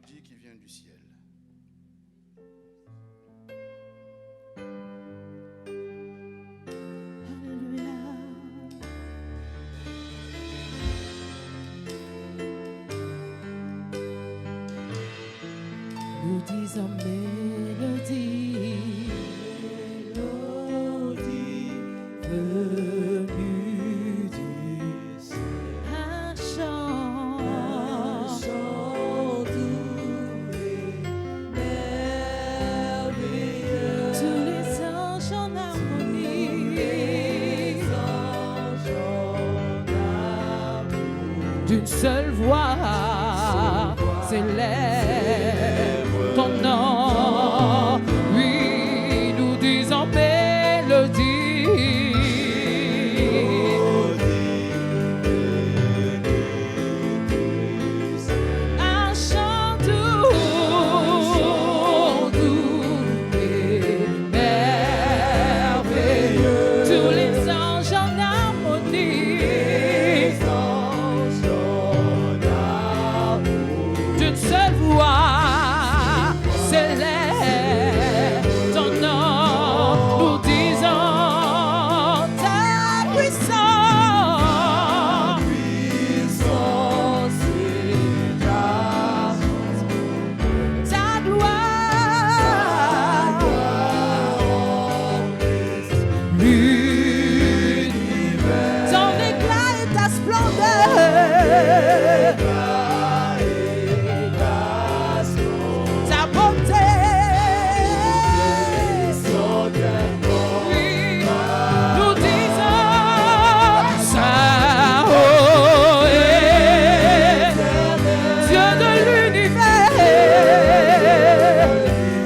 mélodie qui vient du ciel. Nous disons mélodie, venue du ciel. Un chant doux et merveilleux. Tous les anges en harmonie, d'une seule voix s'élève ton nom. Oui, nous disons mélodie. Un chant doux et merveilleux. Tous les anges en harmonie, d'une seule voix s'élève ton nom. Nous disons ta puissance et ta gloire. L'univers, ton éclat et ta splendeur. Ta bonté, oui, nous disons Saint, oh, Dieu de l'univers,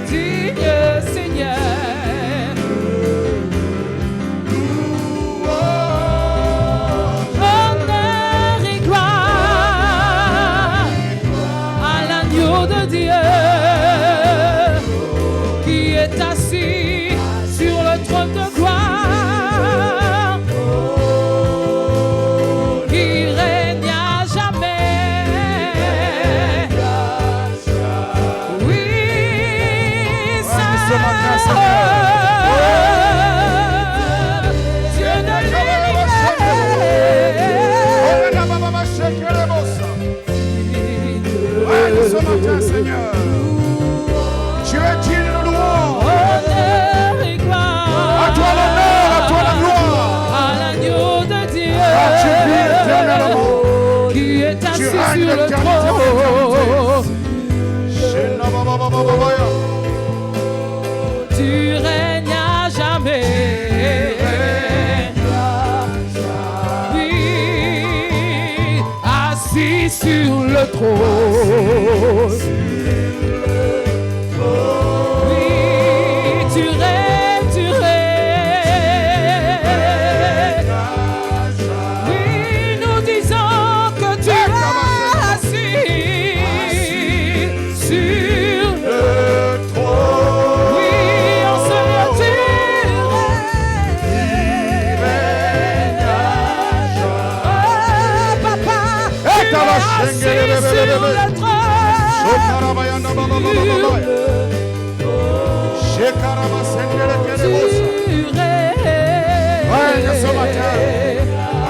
digne Seigneur. Honneur et gloire à l'agneau de Dieu qui est assis sur le trône de gloire, qui règne à jamais. Oui, ce matin, Dieu de l'univers. Règne ce matin, Seigneur. Tu es digne de louange. Honneur et gloire À toi l'honneur, à toi la gloire. à l'agneau de Dieu Tu vis éternellement. qui est assis Tu sur règnes le d'éternité en trône. éternité. Tu règnes à jamais. Oui, assis sur le trône. Oui, tu règnes, tu règnes. Oui, nous disons que tu es assis sur le trône. Oui, en ce lieu tu règnes. Oh, papa, tu es assis sur le trône. Règne ce matin.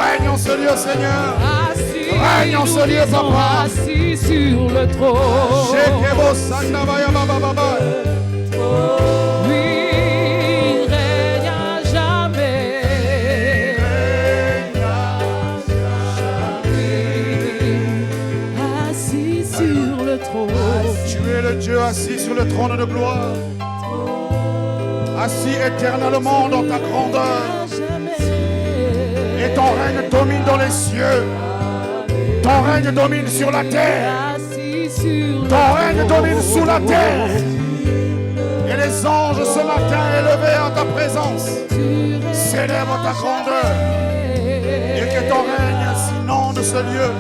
Règne en ce lieu, Seigneur. Règne en ce lieu, papa. Assis sur le trône. Oui, règne à jamais. Assis sur le trône. Tu es le Dieu assis sur le trône de gloire. Assis éternellement dans ta grandeur. Et ton règne domine dans les cieux. Ton règne domine sur la terre. Ton règne domine sous la terre. Et les anges ce matin élevés en ta présence célèbrent ta grandeur. Et que ton règne inonde ce lieu.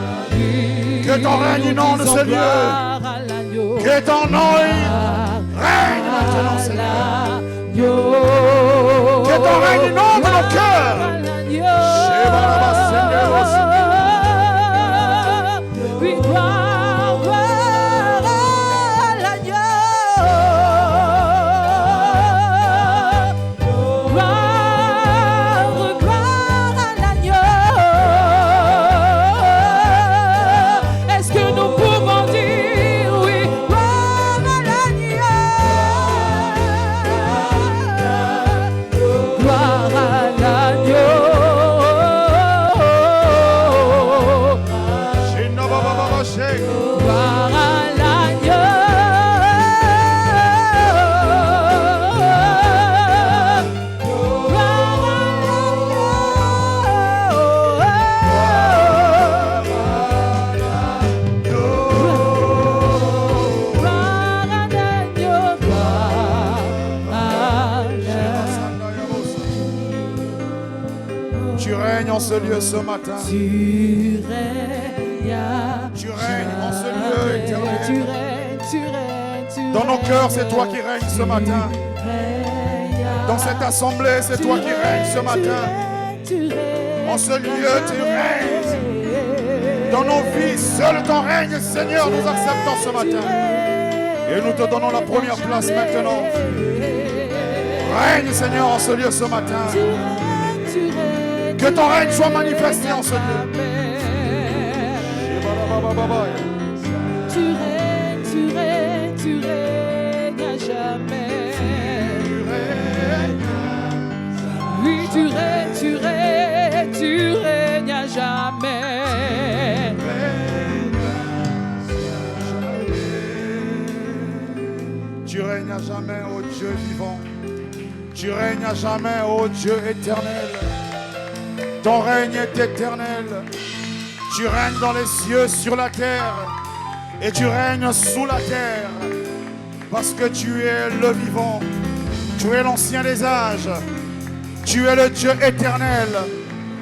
Que ton règne inonde ce lieu. Que ton nom règne maintenant, Seigneur. Que ton règne inonde nos cœurs. Oui, gloire, gloire. en ce lieu ce matin. Tu règnes. Tu règnes en ce lieu éternel. Tu règnes. Dans nos cœurs, c'est toi qui règnes ce matin. Dans cette assemblée, c'est toi qui règnes ce matin. En ce lieu, tu règnes. Dans nos vies, seul ton règne, Seigneur, nous acceptons ce matin. Et nous te donnons la première place maintenant. Règne, Seigneur, en ce lieu ce matin. Que ton règne soit manifesté en ce lieu. Tu règnes à jamais. Oui, tu règnes à jamais. Tu règnes à jamais, ô Dieu vivant. Tu règnes à jamais, ô Dieu éternel. Ton règne est éternel. Tu règnes dans les cieux, sur la terre. Et tu règnes sous la terre. Parce que tu es le vivant. Tu es l'ancien des âges. Tu es le Dieu éternel.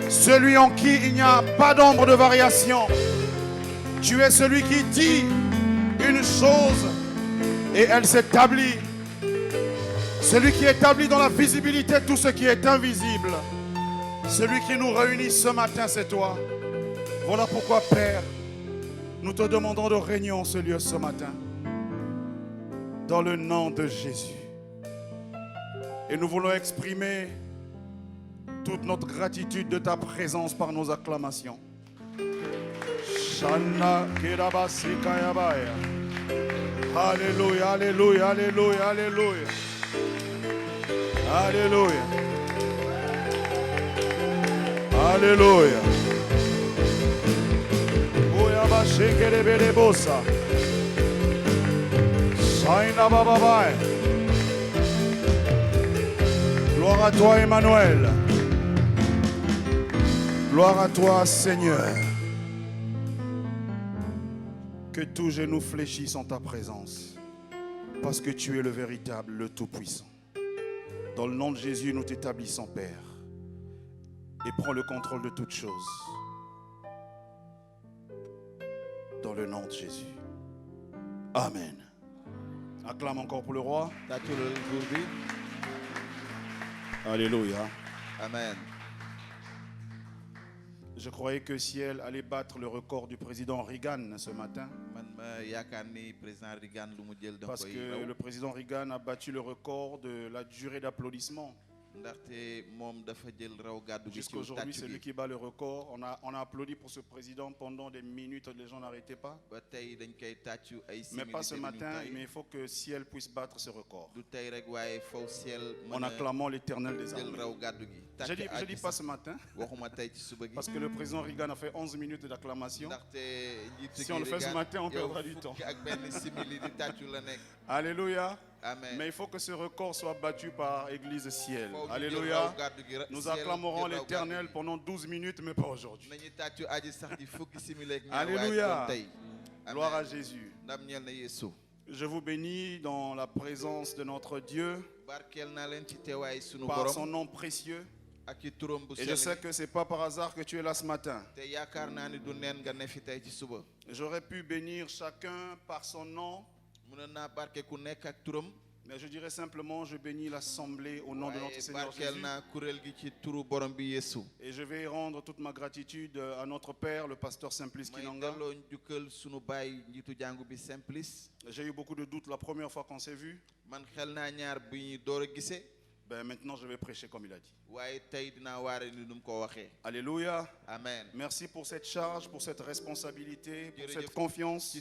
Celui en qui il n'y a pas d'ombre de variation. Tu es celui qui dit une chose et elle s'établit. Celui qui établit dans la visibilité tout ce qui est invisible. Celui qui nous réunit ce matin, c'est toi. Voilà pourquoi, Père, nous te demandons de régner en ce lieu ce matin. Dans le nom de Jésus. Et nous voulons exprimer toute notre gratitude de ta présence par nos acclamations. Shana Kirabasikayabaya. Alléluia, alléluia, alléluia, alléluia. Alléluia. Alléluia. Oyabashikelebelebosa. Shaina bababai. Gloire à toi, Emmanuel. Gloire à toi, Seigneur. Que tout genou fléchisse en ta présence. Parce que tu es le véritable, le Tout-Puissant. Dans le nom de Jésus, nous t'établissons, Père. Et prends le contrôle de toutes choses. Dans le nom de Jésus. Amen. Acclame encore pour le roi. Alléluia. Amen. Je croyais que Ciel allait battre le record du président Reagan ce matin. Parce que le président Reagan a battu le record de la durée d'applaudissement. Jusqu'à aujourd'hui, c'est lui qui bat le record. On a applaudi pour ce président pendant des minutes, les gens n'arrêtaient pas. Mais pas ce matin, mais il faut que Ciel puisse battre ce record. En acclamant l'Éternel des armées. Je dis pas ce matin, parce que le président Reagan a fait 11 minutes d'acclamation. Si on le fait ce matin, on perdra du temps. Alléluia. Amen. Mais il faut que ce record soit battu par Église Ciel. Alléluia. Nous acclamerons l'Éternel pendant 12 minutes, mais pas aujourd'hui. Alléluia. Gloire à Jésus. Je vous bénis dans la présence de notre Dieu, par son nom précieux. Et je sais que ce n'est pas par hasard que tu es là ce matin. J'aurais pu bénir chacun par son nom. Mais je dirais simplement, je bénis l'assemblée au nom de notre Seigneur Jésus. Et je vais rendre toute ma gratitude à notre Père, le pasteur Simplice Kinanga. J'ai eu beaucoup de doutes la première fois qu'on s'est vu. Ben maintenant je vais prêcher comme il a dit. Alléluia. Amen. Merci pour cette charge, pour cette responsabilité, pour cette confiance.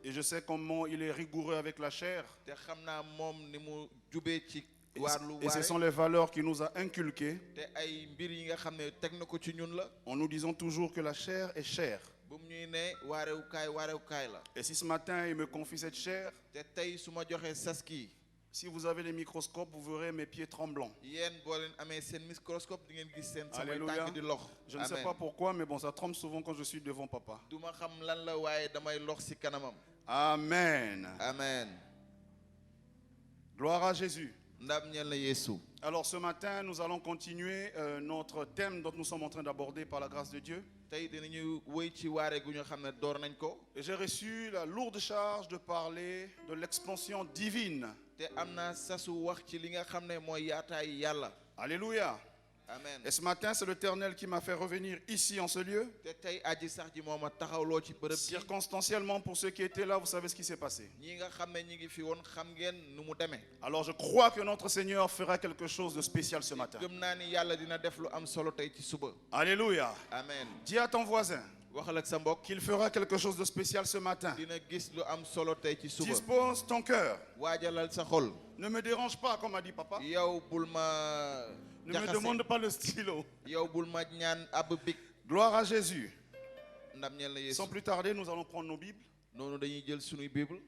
Et je sais comment il est rigoureux avec la chair. Et ce sont les valeurs qu'il nous a inculquées. En nous disant toujours que la chair est chère. Et si ce matin il me confie cette chair, si vous avez les microscopes, vous verrez mes pieds tremblants. Alléluia. Je ne sais pas pourquoi, mais bon, ça tremble souvent quand je suis devant papa. Amen. Amen. Gloire à Jésus. Alors ce matin, nous allons continuer notre thème dont nous sommes en train d'aborder par la grâce de Dieu. tey dinañu wéy ci waare gu ñu xam ne door nañ ko. Et j'ai reçu la lourde charge de parler de l'expansion divine. te am na sasu wax ci li nga xam ne mooy yaataay yàlla. Alléluia. Amen. Et ce matin, c'est l'Éternel qui m'a fait revenir ici en ce lieu. te tey aji sax ji moo ma taxawloo ci bërëb bi. Circonstanciellement, pour ceux qui étaient là, vous savez ce qui s'est passé. ñi nga xam ne ñi ngi fi woon xam ngeen nu mu demee. Alors je crois que notre Seigneur fera quelque chose de spécial ce matin. gëm naa ni yàlla dina def lu am solo tey ci suba. Alléluia. Amen. Dis à ton voisin waxal ak sa mbokk. qu'il fera quelque chose de spécial ce matin. dina gis lu am solo tey ci suba. Dispose ton cœur. waajalal sa xol. Ne me dérange pas, comme a dit papa. yow bul ma Ne me demande pas le stylo. yow bul ma ñaan ab big. Gloire à Jésus. ndam ñeel na Yeesu. Sans plus tarder, nous allons prendre nos Bibles. noonu dañuy jël sunuy bible.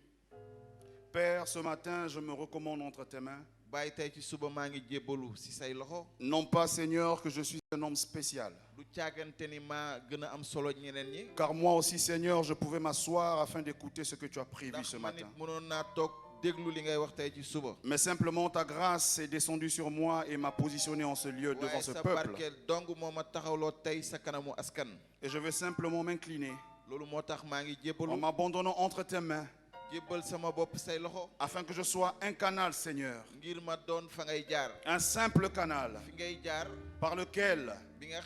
Père, ce matin, je me recommande entre tes mains. bàyyi tey ci suba maa ngi jébbalu si say loxo. Non pas, Seigneur, que je suis un homme spécial. du caagante ni maa gën a am solo ñeneen ñi. Car moi aussi, Seigneur, je pouvais m'asseoir afin d'écouter ce que tu as prévu ndax ce man it matin. mënoon naa toog déglu li ngay wax tey ci suba. Mais simplement, ta grâce est descendue sur moi et m'a positionné en ce lieu devant waaye ce sa peuple. barkeel dong moo ma taxawloo tey sa kanamu askan. Et je vais simplement m'incliner loolu moo tax maa ngi en jébbalu. m'abandonnant entre tes mains jébbal sama bopp say loxo. afin que je sois un canal, Seigneur. ngir ma doon fa ngay jaar. Un simple canal fi ngay jaar par lequel bi nga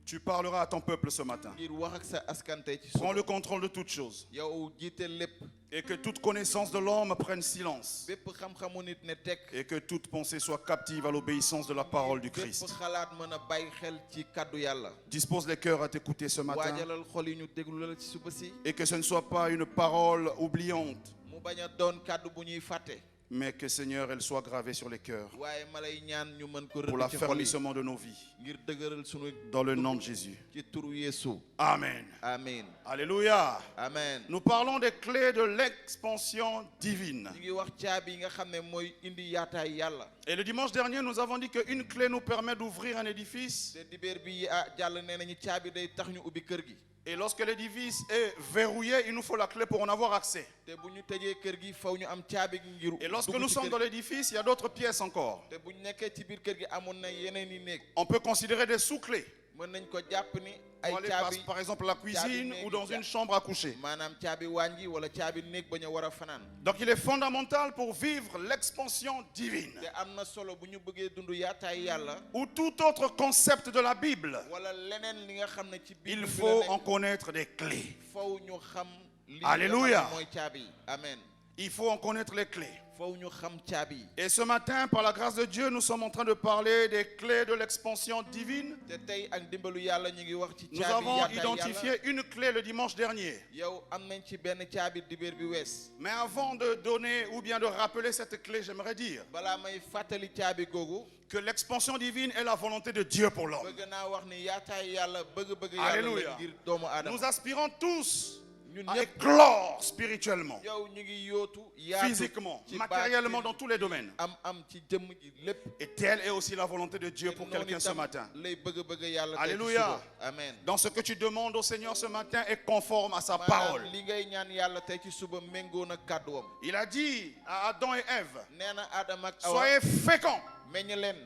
tu parleras à ton peuple ce matin. ngir wax ak sa askan tey ci Prends suba. le contrôle de toutes choses yow jiite lépp. et que toute connaissance de l'homme prenne silence bépp xam-xamu nit ne tekk. et que toute pensée soit captive à l'obéissance de la parole du bépp Christ. xalaat mën a bàyyi xel ci kàddu yàlla. Dispose les cœurs à t'écouter ce matin waajalal xol yi ñu déglu la ci suba si. et que ce ne soit pas une parole oubliante, mu bañ a doon kàddu bu ñuy fàtte. mais que, Seigneur, elle soit gravée sur les cœurs waaye ma lay ñaan ñu mën ko pour rëdd ci xol yi. l'affermissement de nos vies. ngir dëgëral sunu. Dans le nom de Jésus. ci turu Yeesu. Amen. Amen. Alléluia. Amen. Nous parlons des clés de l'expansion divine. ñu ngi wax caabi yi nga xam ne mooy indi yaataay yàlla. Et le dimanche dernier, nous avons dit qu'une clé nous permet d'ouvrir un édifice. te dibéer bi jàll nee nañu caabi day tax ñu ubbi kër gi. Et lorsque l'édifice est verrouillé, il nous faut la clé pour en avoir accès. te bu ñu tëjee kër gi faw ñu am caabi gi ngir. Et lorsque dugg nous ci sommes kër dans gi. l'édifice, il y a d'autres pièces encore. te bu ñu nekkee ci biir kër gi amoon na yeneen i néeg. On peut considérer des sous-clés. mën nañ ko jàpp ni ay Pour aller caabi. par exemple la cuisine ou dans une chambre à coucher. maanaam caabi wàññi wala caabi néeg ba ñu war a fanaan. Donc il est fondamental pour vivre l'expansion divine. te am na solo bu ñu bëggee dund yaataay yàlla. Ou tout autre concept de la Bible, wala leneen li nga xam ne ci biir. il faut en connaître des clés. faw ñu xam. li Alléluia. nga xam ne mooy caabi yi. amen. Il faut en connaître les clés. faw ñu xam caabi yi. Et ce matin, par la grâce de Dieu, nous sommes en train de parler des clés de l'expansion divine. te tey ak dimbalu yàlla ñu ngi wax ci Nous caabi avons yaataay identifié une clé le dimanche dernier. yow am nañ ci benn caabi dibéer bi wees. Mais avant de donner ou bien de rappeler cette clé, j'aimerais dire balaa may fàttali caabi googu. que l'expansion divine est la volonté de Dieu pour l'homme. bëgg naa wax ni yaataay yàlla bëgg-bëgg yàlla Alléluia. la ngir doomu aadama. Nous aspirons tous ñun à ñëpp éclore spirituellement, yow ñu ngi yootu yaatu physiquement, ci matériellement, baatin, dans tous les domaines. am ci jëmm ji lépp. Et telle est aussi la volonté de Dieu pour te noonu quelqu'un ce itam matin. lay bëgg-bëgg yàlla tey ci Alléluia. suba. amen. Dans ce que tu demandes au Seigneur ce matin est conforme à sa maanaam parole. li ngay ñaan yàlla tey ci suba méngoo na kàdduwam. Il a dit à Adam et Ève, nee na Adama ak Awa soyez féconds, meññ leen.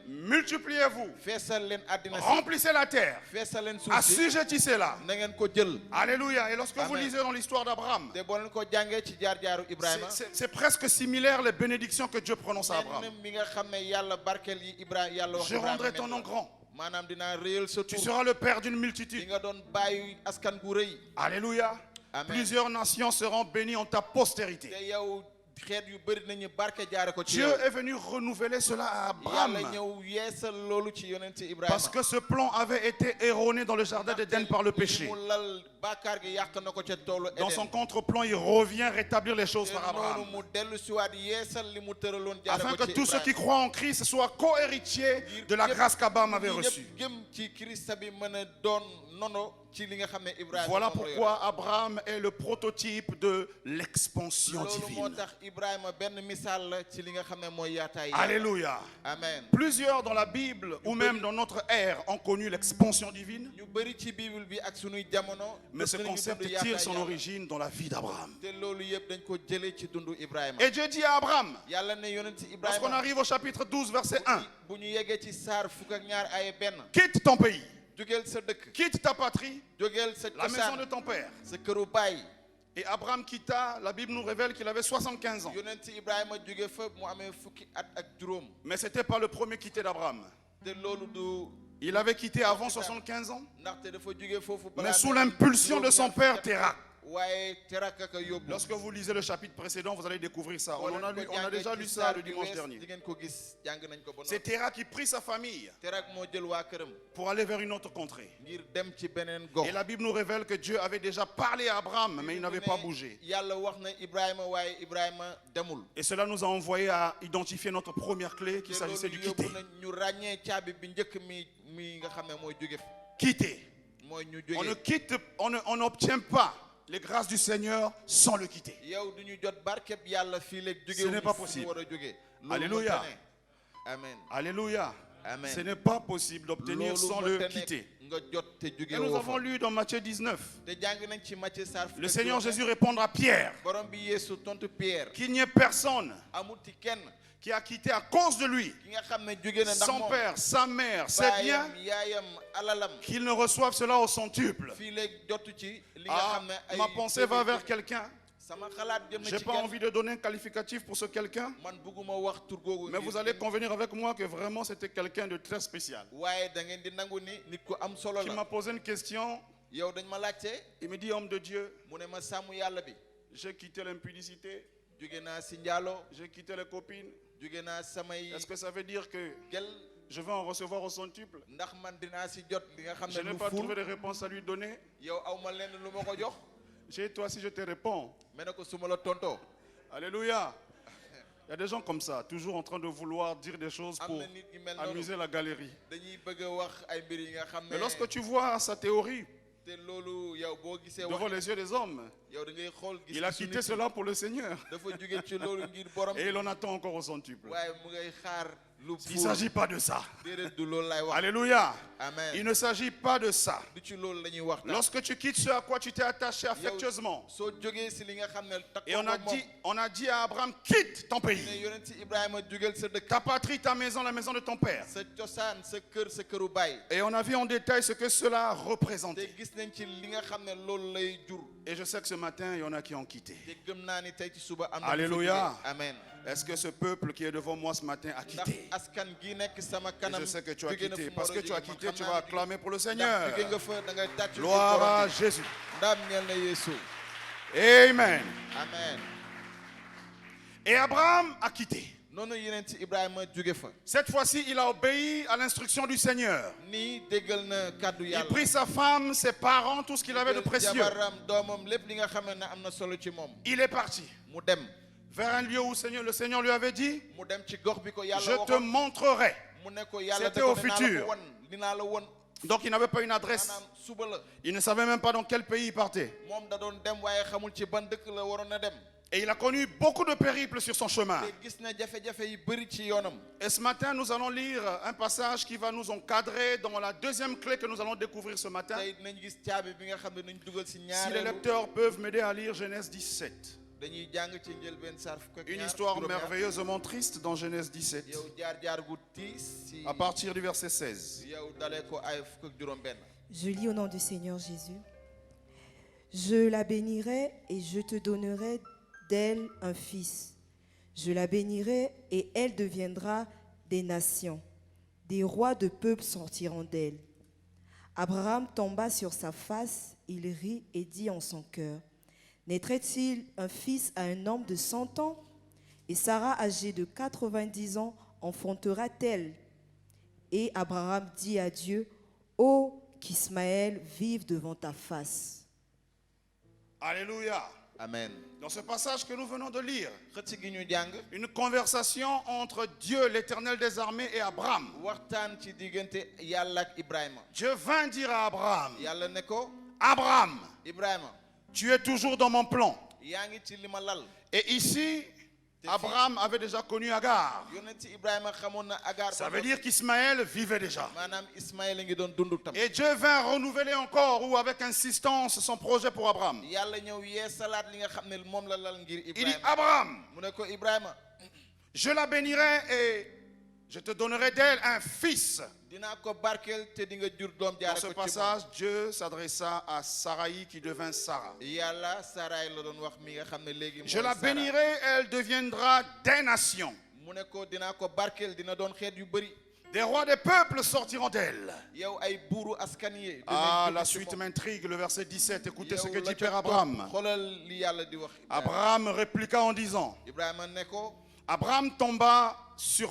multipliez-vous, feesal leen àddina si. remplissez la terre, feesal leen suuf si. assujettissez-la. na ngeen ko jël. Alléluia. Et lorsque vous Amen. lisez dans l'histoire d'Abraham, te boo leen ko jàngee ci jaar-jaaru Ibrahima. c'est presque similaire les bénédictions que Dieu prononce à Abraham. nenn mi nga xam ne yàlla barkeel yi Ibrahima yàlla wax Je rendrai ton nom grand. maanaam dinaa réyal sa Tu tur. seras le père d'une di multitude. nga doon bàyyi askan gu rëy. Alléluia. Amen. Plusieurs nations seront bénies en ta postérité. te yow xeet yu bëri nañu barke jaare ko ci Dieu yow. est venu renouveler cela à yàlla Abraham. ñëw yeesal loolu ci yonent Ibrahima. Parce que ce plan avait été erroné dans le jardin d'Éden par le péché. mu lal bàkkaar gi yàq na ko ca toolu Éden. Dans son contre-plan, il revient rétablir les choses te par Abraham. noonu mu dellu siwaat yeesal li mu tëraloon jaare Afin ko que ci tous ceux qui Ibrahima. croient en Christ soient co-héritiers de la grâce qu'Abraham avait ñi reçue. ñëpp gëm ci Christ bi mën a doon nono ci li nga xam ne Ibrahima Voilà moom la yore. pourquoi Abraham est le prototype de l'expansion loolu moo divine. tax Ibrahima benn misaal la ci li nga xam ne mooy yaataay. Alléluia. Amen. Plusieurs dans la Bible ou même dans notre ère ont connu l'expansion divine, ñu bëri ci Bible bi ak sunuy jamono. mais ce gis nañu concept dund tire yaataay son Yàlla. origine dans la vie d'Abraham. te loolu yëpp dañ ko jëlee ci dundu Ibrahima. Et Dieu dit à Abraham, yàlla ne yonent lorsqu'on Ibrahima arrive au chapitre 12, verset 1, bu ñu yeggee ci saar fukk ak ñaar ay benn. quitte ton pays, jógeel sa dëkk. quitte ta patrie, jógeel sa la maison de cosaan ton père. sa këru baay. Et Abraham quitta, la Bible nous révèle qu'il avait 75 ans. yonent Ibrahima jóge fa mu amee fukki at ak juróom. Mais ce n'était pas le premier quitté d'Abraham. te loolu du Il avait quitté avant 75 ans, ndaxte dafa jóge foofu. mais sous l'impulsion de son père Térak. waaye Térak ka yóbbu. Lorsque vous lisez le chapitre précédent, vous allez découvrir ça. On a déjà lu ça le dimanche dernier. di ngeen ko gis jàng nañ ko ba C'est noppi. Térak qui prit sa famille Térak moo jël waa këram. pour aller vers une autre contrée. ngir dem ci beneen gox. Et la Bible nous révèle que Dieu avait déjà parlé à Abraham, mais il n'avait pas bougé. yàlla wax na Ibrahima waaye Ibrahima demul. Et cela nous a envoyé à identifier notre première clé, qu'il te s'agissait du loolu quitter. yóbbu na ñu ràññee caabi bi njëkk mi nga xam ne mooy jóge fi. Quitter. mooy ñu On ne jóge. quitte, on n'obtient pas les grâces du Seigneur sans le quitter. yow du ñu jot barkeb yàlla fii léegi jóge. Ce n'est pas fu ñu possible. war a jóge. Alléluia. loolu mënta ne. amen. Alléluia. Amen. Ce n'est pas possible d'obtenir loolu sans le mënta ne quitter. nga jot te jóge Et nous woo avons fa. lu dans Matthieu 19. te jàng nañ ci Matthieu saar fukk Le ak Seigneur juróom. Jésus répondre à Pierre borom bi Yeesu tontu Pierre. qu'il n'y ait personne amuti kenn qui a quitté à cause de lui ki nga xam ne jóge na ndax son moom. père, sa mère, ses biens, baayam yaayam alalam. qu'il ne reçoive cela au centuple. fii léegi jotu ci. li nga Ah, xam ne ay ma pensée va vers quelqu'un. sama xalaat jëm na J'ai ci pas kenn. envie de donner un qualificatif pour ce quelqu'un, man bëgguma wax tur googu. mais vous allez convenir avec moi que vraiment c'était quelqu'un de très spécial. waaye da ngeen di nangu ni nit ku am solo Qui la. m'a posé une question, yow dañ ma laajte. il me dit, homme de Dieu, mu ne ma sàmm yàlla bi. j'ai quitté l'impudicité, jóge naa si njaalo. j'ai quitté les copines. jóge naa samay Est-ce que ça veut dire que gel. je vais en recevoir au centuple? ndax man dinaa si jot li nga xam Je ne n'ai lu pas trouvé ful. de réponse à lui donner. yow aw ma lenn lu ma ko jox. J'ai dit, toi si je te réponds. mais ne ko su ma la tontoo. Alléluia. Il y a des gens comme ça, toujours en train de vouloir dire des choses am pour na nit ñu mel noonu. amuser la galerie. dañuy bëgg a wax ay mbir yi nga xam ne. Mais lorsque tu vois sa théorie te loolu yow boo gisee devant wax. les yeux des hommes, yow da ngay xool gis. il a gisu quitté nit cela pour le Seigneur. dafa jóge ci loolu ngir borom. Et il en attend encore au centuple. waaye mu ngay xaar lu Il ne s'agit pas de ça. déedéet du loolu lay wax. Alléluia. amen. Il ne s'agit pas de ça. du ci loolu la ñuy wax. Lorsque tu quittes ce à quoi tu t'es attaché affectueusement, soo jógee si li nga xam ne. et on a dit à Abraham, quitte ton ne pays, yonent si Ibrahima jógeel sa dëkk. ta patrie, ta maison, la maison de ton père. sa cosaan sa kër sa këru baay. Et on a vu en détail ce que cela te représentait. gis nañ ci li nga xam ne loolu lay jur. Et je sais que ce matin, il y en a qui ont quitté. te gëm naa ni tey ci suba am na. Alléluia. amen. Est-ce que ce peuple qui est devant moi ce matin a ndax quitté? askan gi nekk sama Et kanam. je sais que tu as jóge na fu quitté. mu Parce war que a tu as jóge. Man quitté, xam tu naa vas ni acclamer pour le ndax Seigneur. jóge nga fa da ngay tàccu. Gloire à Jésus. ndam ñeel na Yeesu. Amen. amen. Et Abraham a quitté. noonu yeneen ci Ibrahima jóge fa. Cette fois-ci, il a obéi à l'instruction du Seigneur. nii déggal na kàddu Il yàlla. prit sa femme, ses parents, tout ce qu'il avait de précieux. jabaram doomam lépp li nga xam ne am na solo ci moom. Il est parti mu dem. vers un lieu où le Seigneur lui avait dit, mu dem ci gox bi ko yàlla je te waxoon. montrerai. mu ne ko yàlla C'était da ko au ne naa la futur. ko won dinaa la won. Donc il n'avait pas une adresse. maanaam suba la. Il ne savait même pas dans quel pays il partait. moom da doon dem waaye xamul ci ban dëkk la waroon a dem. Et il a connu beaucoup de périples sur son chemin. te gis na jafe-jafe yi bëri ci yoonam. Et ce matin, nous allons lire un passage qui va nous encadrer dans la deuxième clé que nous allons découvrir ce matin. tey dinañ gis caabi bi nga xam ne nañ dugal si Si les ñaareelu. lecteurs peuvent m'aider à lire Genèse 17. dañuy jàng ci njëlbeen saar fukk ak Une ñaar, histoire juróom-ñaar. merveilleusement triste dans Genèse 17, yow jaar gu tiis si. à partir du verset 16. yow dalee ko ay fukk ak juróom-benn. Je lis au nom du Seigneur Jésus. Je la bénirai et je te donnerai d'elle un fils. Je la bénirai et elle deviendra des nations. Des rois de peuples sortiront d'elle. Abraham tomba sur sa face, il rit et dit en son cœur, naîtrait-il un fils à un homme de 100 ans? Et Sarah, âgée de 90 ans, enfantera-t-elle? Et Abraham dit à Dieu, ô qu'Ismaël vive devant ta face. Alléluia. amen. Dans ce passage que nous venons de lire, xëcc gi ñu jàng une conversation entre Dieu, l'Éternel des armées, et Abraham. waxtaan ci diggante yàlla ak Ibrahima. Dieu vint dire à Abraham, yàlla ne ko Abraham, Ibrahima tu es toujours dans mon plan. yaa ngi ci li ma lal. Et ici, Abraham avait déjà connu Agar. yonent Ibrahima xamoon na Agar. Ça veut dire qu'Ismaël vivait déjà. maanaam Ismaël a ngi doon dund tam. Et Dieu vint renouveler encore ou avec insistance son projet pour Abraham. yàlla ñëw yee salaat li nga xam ne moom la lal ngir Il dit, Ibrahima. Abraham, mu ne ko Ibrahima je la bénirai et je te donnerai d'elle un fils. dinaa ko barkeel te di nga jur doom Dans jaare ce ko ci passage, Dieu s'adressa à Saraï qui devint Sarah. moom. yàlla Saray la doon wax mi nga xam ne léegi Je mooy la Sara. bénirai, elle deviendra des nations. mu ne ko dinaa ko barkeel dina doon xeet yu bëri. Des rois des peuples sortiront d'elle. yow ay buuru askan yi. Ah, la suite m'intrigue, le verset 17. Écoutez ce que dit Père Abraham. xoolal li yàlla di wax. Abraham répliqua en disant, Ibrahima ne ko. Abraham tomba sur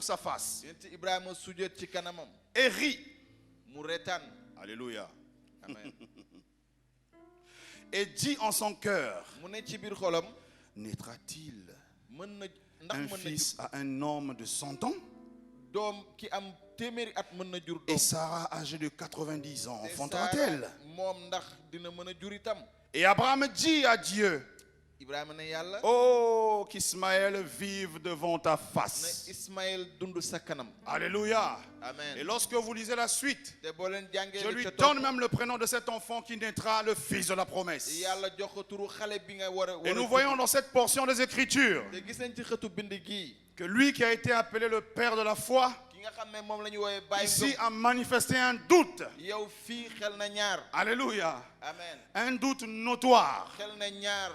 sa face yonent Ibrahima sujjóot ci kanamam. et rit. mu retaan. Alléluia. amen. Et dit en son cœur, mu ne ci biir xolam. naîtra-t-il mën na ndax un mën na fils jur à un homme de 100 ans? doom ki am téeméeri at mën na jur Et doom. Sarah, âgée de 90 ans, te enfantera-t-elle? Saara moom ndax dina mën a jur itam. Et Abraham dit à Dieu, Ibrahima ne yàlla. oh, qu'Ismaël vive devant ta ne face. Ismaël dund sa kanam. Alléluia. Et amen. lorsque vous lisez la suite, te boo leen jàngee je li lui ca donne topp. même le prénom de cet enfant qui naîtra, le fils de la promesse. yàlla jox ko turu xale bi nga war a. Et nous voyons dans cette portion des Écritures te gis nañ ci xëtu bind gii. que lui qui a été appelé le père de la foi, ki nga xam ne moom la ñu woowee bàyyi ici ngëm. a manifesté un doute. yow fii xel na ñaar. Alléluia. amen. Un doute notoire. xel na ñaar.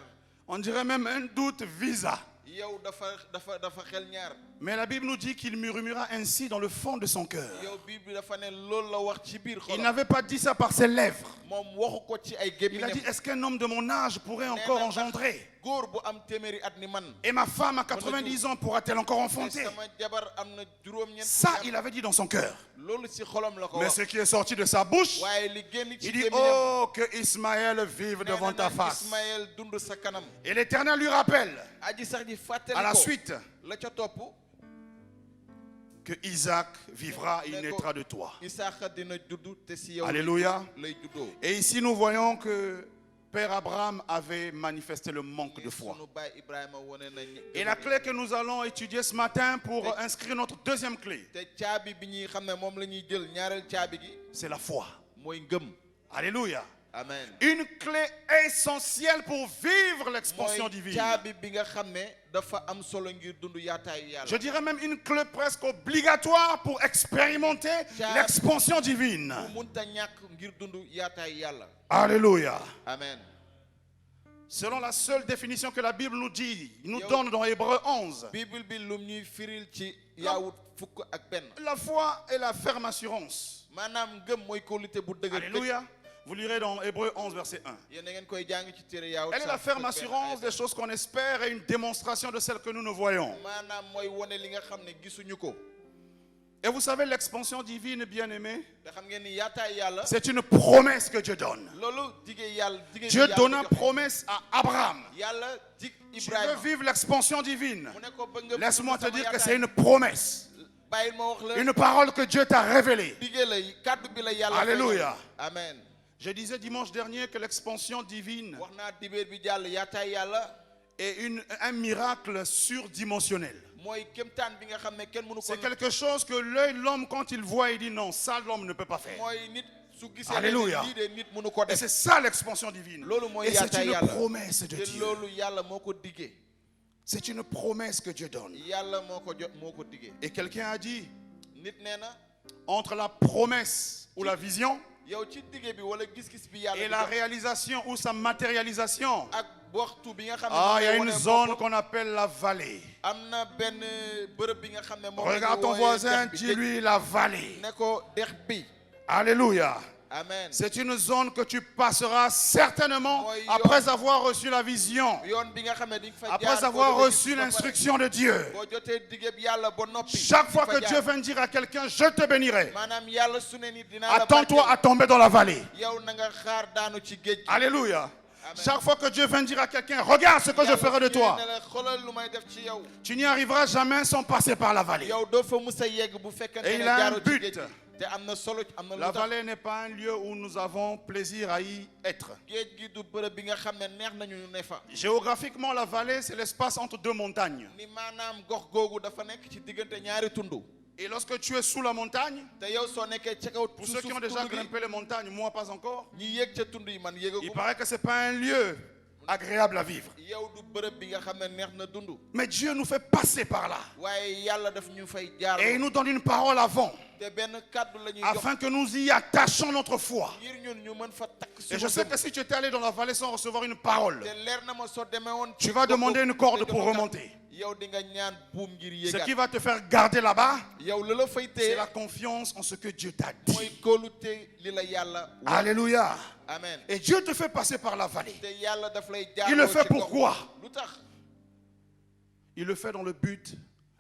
On dirait même un doute visa. yow dafa xel ñaar. Mais la Bible nous dit qu'il murmura ainsi dans le fond de son cœur. yow Bible dafa ne loolu la wax ci biir Il xolam. n'avait pas dit ça par ses lèvres. moom waxu ko ci ay Il a gémmiñam. dit, est-ce qu'un homme de mon âge pourrait encore engendrer? góor bu am téeméeri at ni man. Et ma femme à 90 ans pourra-t-elle encore te enfanter? sama jabar am na juróom-ñeent. Ça, il avait dit dans son cœur. loolu ci xolam la ko Mais wax. ce qui est sorti de sa bouche, waaye li génn ci il dit, gémmiñam. oh, que Ismaël vive devant ta face. Ismaël dund sa kanam. Et l'Éternel lui rappelle, aji sax ji fàttali à la ko. suite, la ca topp. que Isaac vivra, il naîtra de toi. Isaaxa dina juddu te si yow. Alléluia. lay juddoo. Et ici, nous voyons que Père Abraham avait manifesté le manque de foi. sunu baay Ibrahima wone na Et la clé que nous allons étudier ce matin pour inscrire notre deuxième clé, te caabi bi ñuy xam ne moom la ñuy jël ñaareel caabi gi c'est la foi. mooy ngëm. Alléluia. amen. Une clé essentielle pour vivre l'expansion mooy divine. caabi bi nga xam ne dafa am solo ngir dund yaataayu yàlla. Je dirais même une clé presque obligatoire pour expérimenter l'expansion divine. bu munta ñàkk ngir dund yaataayu yàlla. Alléluia. amen. Selon la seule définition que la Bible nous dit, nous donne dans Hébreux 11, Bible bi lum ñuy firil ci yaawut fukk ak benn. la foi est la ferme assurance. maanaam ngëm mooy kóolute bu dëgër. Alléluia. Vous lirez dans Hébreux 11, verset 1. yéen da ngeen koy jàng ci téere yaawut. Elle est la ferme assurance des choses qu'on espère et une démonstration de celles que nous ne voyons. maanaam mooy wone li nga xam ne gisuñu ko. Et vous savez, l'expansion divine, bien-aimée, te xam ngeen ni yaataay yàlla. c'est une promesse que Dieu donne. loolu digee yàlla digee Dieu donna promesse à Abraham. yàlla dig Tu veux Ibrahima. vivre l'expansion divine? mu ne ko ba nga Laisse-moi te sama dire que yaataay. c'est une promesse. bàyyil ma wax la. Une parole que Dieu t'a révélée. digee la kàddu bi la yàlla. Alléluia. amen. Je disais dimanche dernier que l'expansion divine wax naa dibéer bi jàll yaataay yàlla. est un miracle surdimensionnel. mooy kéemtaan bi nga xam ne kenn mënu ko. C'est quelque chose que l'œil, l'homme, quand il voit, il dit non, ça l'homme ne peut pas faire. mooy nit su gisee. Alléluia. lii de nit mënu ko Et def. c'est ça l'expansion divine. loolu mooy Et c'est yaataay une yàlla. promesse de te Dieu. loolu yàlla moo ko diggee. C'est une promesse que Dieu donne. yàlla moo ko diggee. Et quelqu'un a dit, nit nee na. entre la promesse ou la vision yow ci diggee bi wala gis-gis bi yàlla. et la réalisation ou sa matérialisation, ak waxtu bi nga xam ne. ah, il y a moom une lay zone wone qu'on appelle la vallée. am na benn bërëb bi nga xam ne moom Regarde ton voisin, dis-lui la vallée. ne ko dex bi. Alléluia. amen. C'est une zone que tu passeras certainement Mooy yoon. après avoir reçu la vision, yoon bi nga xam ne di nga fa jaar après avoir reçu l'instruction de Dieu. boo jotee diggee bi yàlla ba noppi. Chaque fois di fa que jaar. Dieu vient dire à quelqu'un, je te bénirai, maanaam yàlla su ne ni dinaa la attends-toi à tomber dans la vallée. yow na nga xaar daanu ci géej gi. Alléluia. Chaque fois que Dieu vient dire à quelqu'un, regarde ce que je ferai de toi, Yàlla xoolal lu may def ci yow. tu n'y arriveras jamais sans passer par la vallée. yow doo fa mus a yegg bu fekkente Et ne il a un jaaroo ci but. géej gi. te am na solo am na La lu tax. vallée n'est pas un lieu où nous avons plaisir à y être. géej gi du bërëb bi nga xam ne neex nañu ñu ne fa. Géographiquement, la vallée, c'est l'espace entre deux montagnes. ni maanaam gox googu dafa nekk ci diggante ñaari tundu. Et lorsque tu es sous la montagne, te yow soo nekkee ca kaw pour ceux qui ont déjà tundu gi grimpé les montagnes, moi pas encore, ñi yéeg ca tund yi man il yéegagu paraît que ce n'est pas un lieu agréable à vivre. yow du bërëb bi nga xam ne neex na dund. Mais Dieu nous fait passer par là. waaye yàlla daf ñu fay jaar. Et il nous donne une parole avant, te benn kàddu la ñuy jox afin que nous y attachons notre foi. ngir ñun ñu mën fa takk Et je suñu sais gëm. que si tu étais allé dans la vallée sans recevoir une parole, te leer na ma soo demee woon. tu vas demander une corde pour remonter. yow di nga ñaan buum ngir Ce qui yéegaat. va te faire garder là-bas, yow la la fay c'est téye la confiance en ce que Dieu t'a mooy dit. kóolute li la yàlla. Alléluia. amen. Et Dieu te fait passer par la vallée. te yàlla daf lay jaar. Il le fait pourquoi? lu tax Il le fait dans le but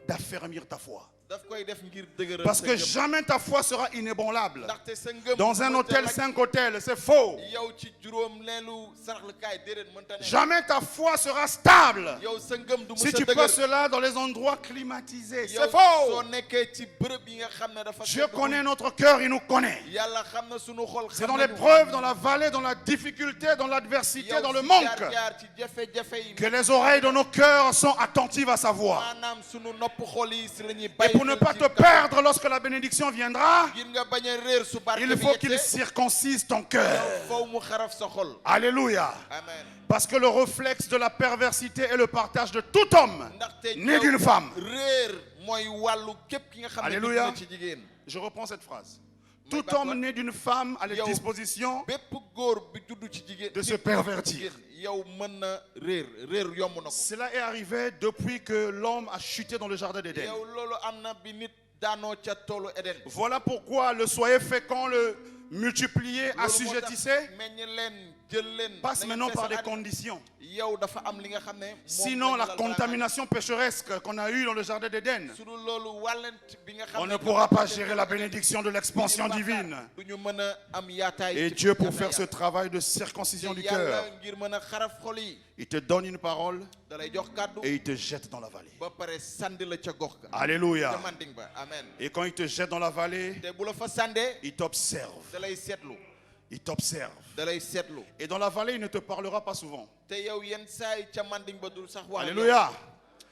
d'affermir ta foi. daf koy def ngir dëgëral Parce sa que gëm. jamais ta foi sera inébranlable. ndaxte sa ngëm Dans un mënta hôtel, laj- 5 hôtels, c'est faux. yow ci juróom leelu saraxlukaay déedéet mënta ne. Jamais ta foi sera stable. yow sa ngëm du Si mës a tu dëgër. passes cela dans les endroits climatisés, yow c'est faux. soo nekkee ci bërëb yi nga xam ne dafa. Dieu sedd connaît guy. notre cœur, il nous connaît. yàlla xam na sunu xol. C'est xam dans nañu. l'épreuve, dans la vallée, dans la difficulté, dans l'adversité, yow dans le si manque, jaar ci jafe-jafe yi. que les oreilles de nos cœurs sont attentives à sa voix. maanaam sunu nopp xol yi si la ñuy Et bàyyi pour ne xel pas ci te kàddu. perdre lorsque la bénédiction viendra, ngir nga bañ a réer su barke il bi faut qu'il yegsee, circoncise ton cœur. faw mu xaraf sa xol. Alléluia. amen. Parce que le réflexe de la perversité est le partage de tout homme, ndaxte né d'une femme. réer mooy wàllu képp ki nga xam ne Alléluia. dugg na ci jigéen. Je reprends cette phrase. Mais Tout par homme contre, né d'une femme a les yow- dispositions bépp góor bi judd ci jigéen. de se nit pervertir. jigéen, yow mën na réer yomb na ko. Cela est arrivé depuis que l'homme a chuté dans le jardin d'Éden. yow loolu am na bi nit daanoo ca toolu Eden. Voilà pourquoi le soyez fécond, le multiplier, loolu moo tax assujettissez, meññ leen jël leen. passe na ngeen maintenant par feesal des àddina. conditions. yow dafa am li nga xam ne. moom Sinon, lañ la la contamination pécheresque qu'on a eue dans le jardin d'Éden, su dul loolu wàllent bi nga xam on ne ne pourra pas gérer la bénédiction de l'expansion divine. du ñu mën a am yaataay. Et ci Dieu, pour yàlla faire ce yàlla. travail de circoncision te du yàlla cœur, ngir mën a xaraf xol yi. il te donne une parole da lay jox kàddu. et il te jette dans la vallée. ba pare sànni la ca gox ga. Alléluia. ca manding ba amen. Et quand il te jette dans la vallée, te bu la fa sàndee. il t'observe. da lay seetlu. Il t'observe. da lay seetlu. Et dans la vallée, il ne te parlera pas souvent. te yow yenn saa yi ca manding ba du sax wax ak yow. Alléluia.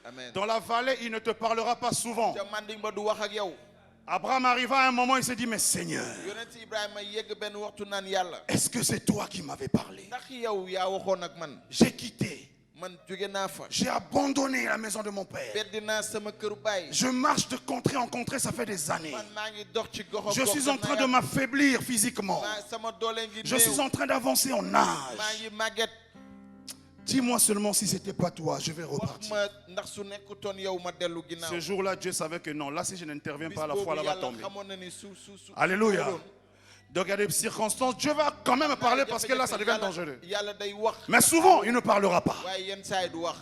amen. Dans la vallée, il ne te parlera pas souvent. ca manding ba du wax ak yow. Abraham arriva à un moment, il s'est dit, mais Seigneur, yonent Ibrahima yegg benn waxtu naan yàlla. est-ce que c'est toi qui m'avais parlé? ndax yow yaa waxoon ak man. J'ai quitté, man jóge naa fa. j'ai abandonné la maison de mon père. beddi naa sama këru baay. Je marche de contrée en contrée, ça fait des années. man maa ngi dox ci gox Je suis en train de m'affaiblir physiquement. sama doole ngi Je suis en train d'avancer en maa âge. ngi màgget. Dis-moi seulement si c'était pas toi, je vais wax repartir. ma ndax su nekkutoon yow ma dellu ginnaaw. Ce jour-là, Dieu savait que non. Là, si je n'interviens bis pas, la boobu foi là va yàlla tomber. xamoon na ni su. Alléluia. Donc il y a des circonstances. Dieu va quand même parler parce que là, ça devient dangereux. yàlla day wax. Mais souvent, il ne parlera pas. waaye yenn saa yi du wax.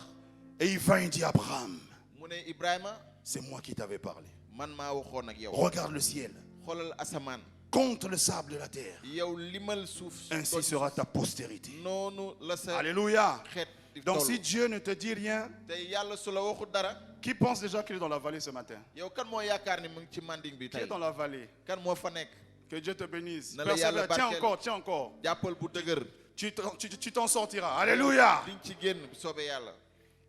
Et il va, il dit, Abraham, mu ne Ibrahima c'est moi qui t'avais parlé. man maa waxoon ak yow. Regarde le ciel. xoolal asamaan. Compte le sable de la terre. yow limal suuf. Ainsi sera ta postérité. noonu la sa Alléluia. xeet di Donc toll. si Dieu ne te dit rien, te yàlla su la waxu dara. qui pense déjà qu'il est dans la vallée ce matin? yow kan moo yaakaar ni mu ngi ci manding bi Qui tey. est dans la vallée? kan moo fa nekk. Que Dieu te bénisse. Na la yàlla Persévère. Tiens barkeel. encore, tiens encore. jàppal bu dëgër. Tu t'en sortiras. Alléluia. diñ ci génn bu soobee yàlla.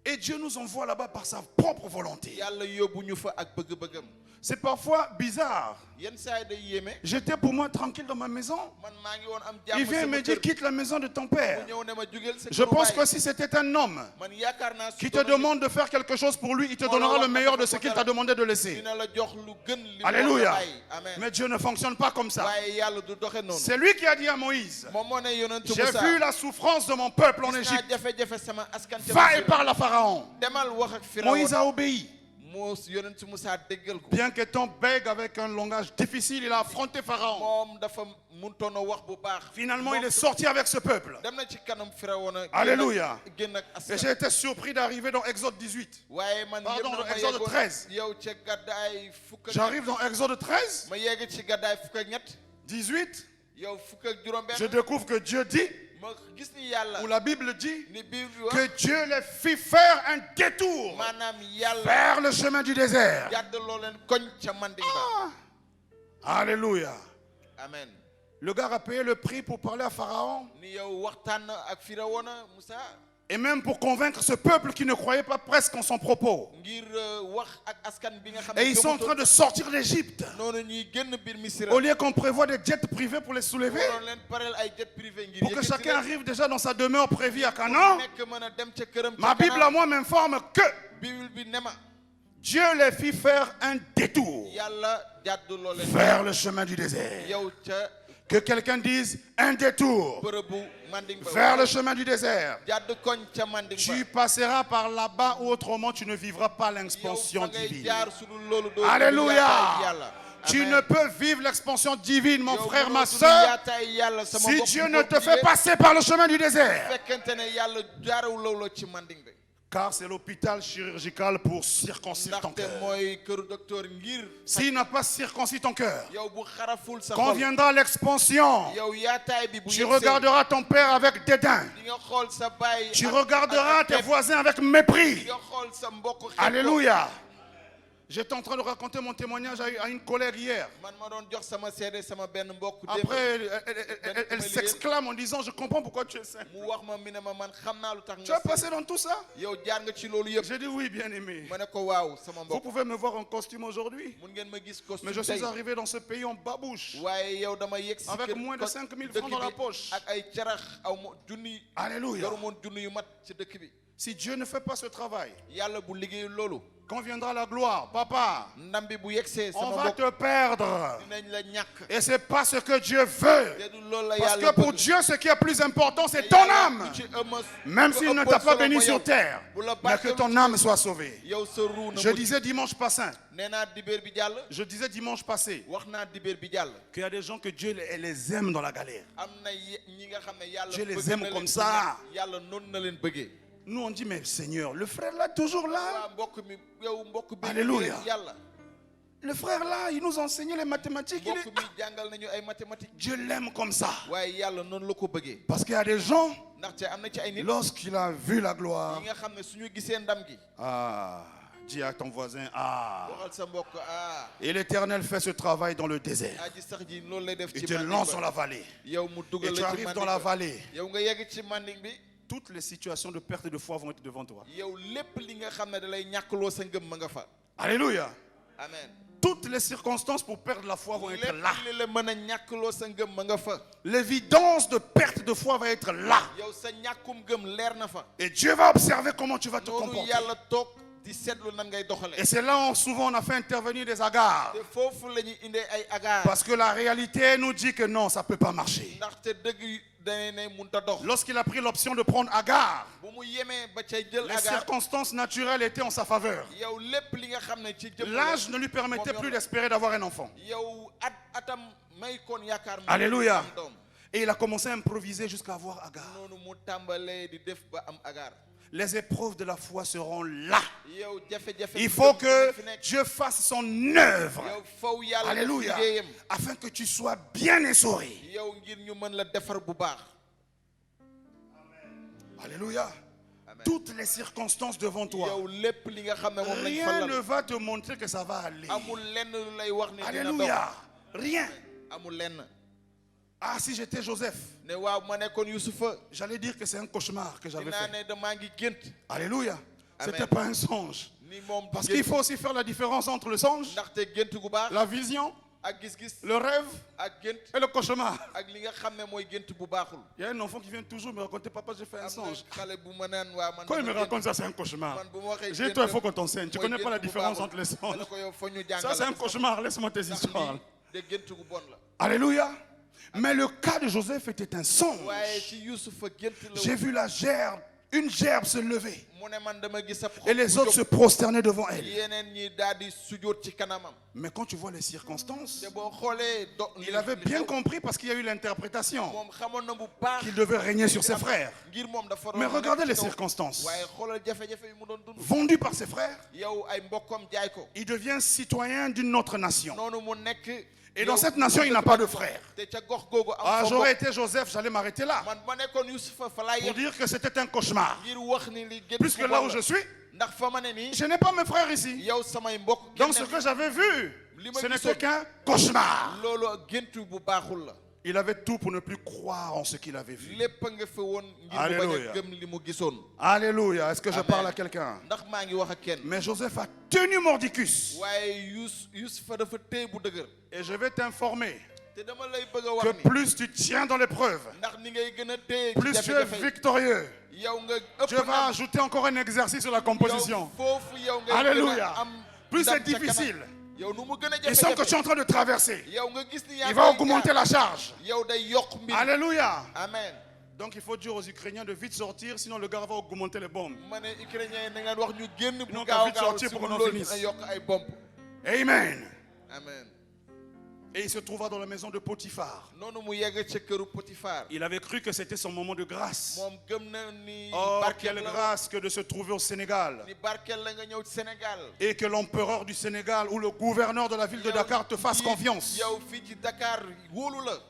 Et Dieu nous envoie là-bas par sa propre volonté. yàlla yóbbu ñu fa ak bëgg-bëggam. C'est parfois bizarre. yenn saa yi day yéeme. J'étais pour moi tranquille dans ma maison. man maa ngi woon am Il jàmm vient et sama me dit, kër. quitte la maison de ton père. mu ñëw ne ma jugeel sa Je këru pense baay. que si c'était un homme man yaakaar naa su qui te doonoon demande de faire quelque chose pour lui, il te donnera le meilleur de ce qu'il t'a demandé de laisser. dina la jox lu gën li mu Alléluia. war a bàyyi. amen. Mais Dieu ne fonctionne pas comme ça. waaye yàlla du doxe noonu. C'est lui qui a dit à Moïse, moom moo ne yonentu j'ai Musaa. vu la souffrance de mon peuple en gis naa Égypte. jafe-jafe sama askan ca Va et Misra. parle à Pharaon. demal wax ak Moïse Firawna. a obéi. moo yonentu Musaa déggal ko. Bien qu'étant bègue avec un langage difficile, il a affronté Pharaon. moom dafa mënutoon a wax bu baax. Finalement, Moom il est sorti avec ce peuple. dem na ci kanam Firawna. Alléluia. génn ak Et j'ai askan. été surpris d'arriver dans Exode 18. waaye man Pardon, yëpp na dans ma Exode yeggoon 13. yow ca gàddaay fukk ak J'arrive dans Exode 13, ma yegg ci gàddaay fukk ak ñett. 18. yow fukk ak juróom-benn. Je découvre que Dieu dit, ma gis ni yàlla où la Bible dit ni Bible bi wax que Dieu les fit faire un détour maanaam yàlla vers le chemin du désert. jàddaloo leen koñ ca manding ba. Alléluia. Amen. Le gars a payé le prix pour parler à Pharaon ni yow waxtaan ak Firawna Musa et même pour convaincre ce peuple qui ne croyait pas presque en son propos. ngir wax ak askan bi nga xam Et ils sont en train de sortir d'Égypte. noonu ñuy génn biir Misra Au lieu qu'on prévoit des jets privés pour les soulever, waroon leen pareel ay jet privé ngir pour que yëkkati chacun leen. arrive déjà dans sa demeure prévue à Canaan, nekk mën a dem ca këram ma Bible à moi m'informe que Bible bi ne ma Dieu les fit faire un détour yàlla jàdduloo leen vers le chemin du désert. yow ca Que quelqu'un dise un détour bërëbu manding ba vers le chemin du désert. jàdd koñ ca manding ba Tu passeras par là-bas ou autrement tu ne vivras pas yow l'expansion fa ngay divine. jaar su dul loolu doo Alléluia. yàlla. Tu Amen. ne peux vivre l'expansion divine, mon Yow frère, mënoo ma tudd soeur, yaataay yàlla sama si mbokk Dieu bu ne ko te fait jigéen, passer par le chemin du désert. fekkente ne yàlla jaarawuloo la ci manding bi Car c'est l'hôpital chirurgical pour circoncire ton ndaxte cœur. mooy këru docteur ngir S'il n'a pas circoncis ton cœur, yow bu xaraful sa quand xol viendra l'expansion, yow yaataay bi bu tu yegsee, regarderas ton père avec dédain. di nga xool sa baay Tu ak- regarderas ak tes xeeb. voisins avec di mépris. nga xool sa mbokk xeeb ko. Alléluia. J'étais en train de raconter mon témoignage à une collègue hier. man ma doon jox sama seede sama benn mbokk démb Après, elle s'exclame en disant, je comprends pourquoi tu es saint. mu wax ma mi ne ma man xam naa lu tax Tu nga as passé dans tout ça? yow jaar nga ci loolu yëpp J'ai dit oui, bien aimé. ma ne ko waaw sama Vous mbokk pouvez me voir en costume aujourd'hui, mun ngeen ma gis mais costume je tey suis arrivé dans ce pays en babouche. waaye yow dama yegg si Avec kër moins de 5 000 francs dëkk dans la bi poche. ak ay carax aw ma junni Alléluia. yoru moon junni yu mat ci dëkk bi Si Dieu ne fait pas ce travail, yàlla bu liggéeyul loolu quand viendra la gloire, papa, ndam bi bu yegsee on sama va mbokk te perdre. dinañ la ñàkk Et c'est pas ce que Dieu veut. te du loolu la Parce yàlla que pour bëgg. Dieu, ce qui est plus important, c'est Te ton yàlla âme. lu ci ëmma Même lu s'il ne ëppal t'a pas solo béni mooy sur yow. terre, bu la mais que barkeelu ton ci âme soit sauvée. yow sa ruu na Je mucc. disais dimanche passé, nee naa dibéer bi jàll je disais dimanche passé, wax naa dibéer bi jàll qu'il y a des gens que Dieu les aime dans la galère. am na ñi nga xam ne yàlla Dieu les bëgg aime na comme leen ça. ci ñàkk. yàlla noonu na leen bëggee Nous on dit, mais Seigneur, le frère là, toujours là. waa mbokk mi yow mbokk bi Alléluia. yàlla Le frère là, il nous enseignait les mathématiques. mbokk mi jàngal nañu ay mathématiques Dieu l'aime comme ça. waaye yàlla noonu la ko bëggee Parce qu'il y a des gens, ndaxte am na ci ay nit lorsqu'il a vu la gloire, yi nga xam ne suñu gisee ndam gi ah, dis à ton voisin, ah, waxal sa mbokk et l'Éternel fait ce travail dans le désert. aji sax ji loolu lay def Il ci te manding lance ba. dans la vallée. yow mu Et dugal tu la ci arrives dans manding la ba. vallée. yow nga yegg ci manding bi Toutes les situations de perte de foi vont être devant toi. yow lépp li nga xam ne da lay ñàkkloo sa ngëm ma nga fa Alléluia. amen Toutes les circonstances pour perdre la foi vont être lépp là. li la mën a ñàkkloo sa ngëm ma nga fa L'évidence de perte de foi va être là. yow sa ñàkkum gëm leer na fa Et Dieu va observer comment tu vas te noonu comporter. yàlla toog di seetlu nan ngay doxale Et c'est là où souvent on a fait intervenir des agares. te foofu la ñuy indee ay agaar Parce que la réalité nous dit que non, ça ne peut pas marcher. ndaxte dëgg dane ne munta dox Lorsqu'il a pris l'option de prendre Agar, bu mu yemee ba cay jël les agaar circonstances naturelles étaient en sa faveur. yow lépp li nga xam ne ci jëm L'âge ne lui permettait plus d'espérer d'avoir un enfant. yow atam may koon yaakaar mu Alléluia. am doom Et il a commencé à improviser jusqu'à avoir Agar. noonu mu tàmbalee di def ba am agaar Les épreuves de la foi seront là. yow jafe-jafe Il faut bi que fi nekk Dieu fasse son œuvre. yow faw yàlla def Alléluia. liggéeyam Afin que tu sois bien essoré. yow ngir ñu mën la defar bu baax Alléluia. Amen. Toutes les circonstances devant toi. yow lépp li nga xam ne moom lañ Rien falal ne va te montrer que ça va aller. amul lenn lu lay wax ne dina dox Alléluia. Rien. amul lenn Ah, si j'étais Joseph, ne waaw ma nekkoon Yusufa j'allais dire que c'est un cauchemar que j'avais dinaa fait. ne damaa ngi gént Alléluia. Amen. C'était pas un songe. ni moom Parce gént. qu'il faut aussi faire la différence entre le songe, ndaxte gént gu baax la vision, ak gis-gis le rêve ak gént et le cauchemar. ak li nga xam ne mooy gént bu baaxul Il y a un enfant qui vient toujours me raconter, papa, j'ai fait un am na songe. xale bu ma naan waa man Quand il me dama raconte ça, c'est un cauchemar. man bu ma waxee J'ai dit, toi, il faut qu'on t'enseigne. Tu connais pas la différence entre les ma songes. ne ko yow fa ñu Ça, jàngal c'est un cauchemar. Laisse-moi tes ndax histoires. lii de gént gu bon la Alléluia. Mais le cas de Joseph était un songe. waaye ci Yusufa gént la J'ai vu la gerbe, une gerbe se lever. mu ne man dama gis ab xob Et les autres se prosternaient devant elle. yeneen ñi daal di sujjóot ci kanamam Mais quand tu vois les circonstances, te boo xoolee il avait bien compris parce qu'il y a eu l'interprétation moom xamoon na bu baax qu'il devait régner sur ses frères. ngir moom dafa Mais doon regardez nekk les ci kaw. circonstances. waaye xoolal jafe-jafe yi mu doon dund Vendu par ses frères, yow ay mbokkam jaay ko il devient citoyen d'une autre nation. noonu mu nekk Et dans cette nation, il n'a pas de frère. Ah, j'aurais été Joseph, j'allais m'arrêter là. Pour dire que c'était un cauchemar. Puisque là où je suis, je n'ai pas mes frères ici. Donc ce que j'avais vu, ce n'était qu'un cauchemar. Il avait tout pour ne plus croire en ce qu'il avait vu. Alléluia. Alléluia. Est-ce que je parle à quelqu'un? Mais Joseph a tenu Mordicus. Et je vais t'informer que plus tu tiens dans l'épreuve, plus tu es victorieux. Dieu va ajouter encore un exercice sur la composition. Alléluia. Plus c'est difficile. Et sans que tu es en train de traverser, il va augmenter la charge. Alléluia. Amen. Donc il faut dire aux Ukrainiens de vite sortir, sinon le gars va augmenter les bombes. Ils n'ont qu'à vite sortir pour qu'on en finisse. Amen. Amen. Et il se trouva dans la maison de Potiphar. Il avait cru que c'était son moment de grâce. Oh, quelle grâce que de se trouver au Sénégal. Et que l'empereur du Sénégal ou le gouverneur de la ville de Dakar te fasse confiance.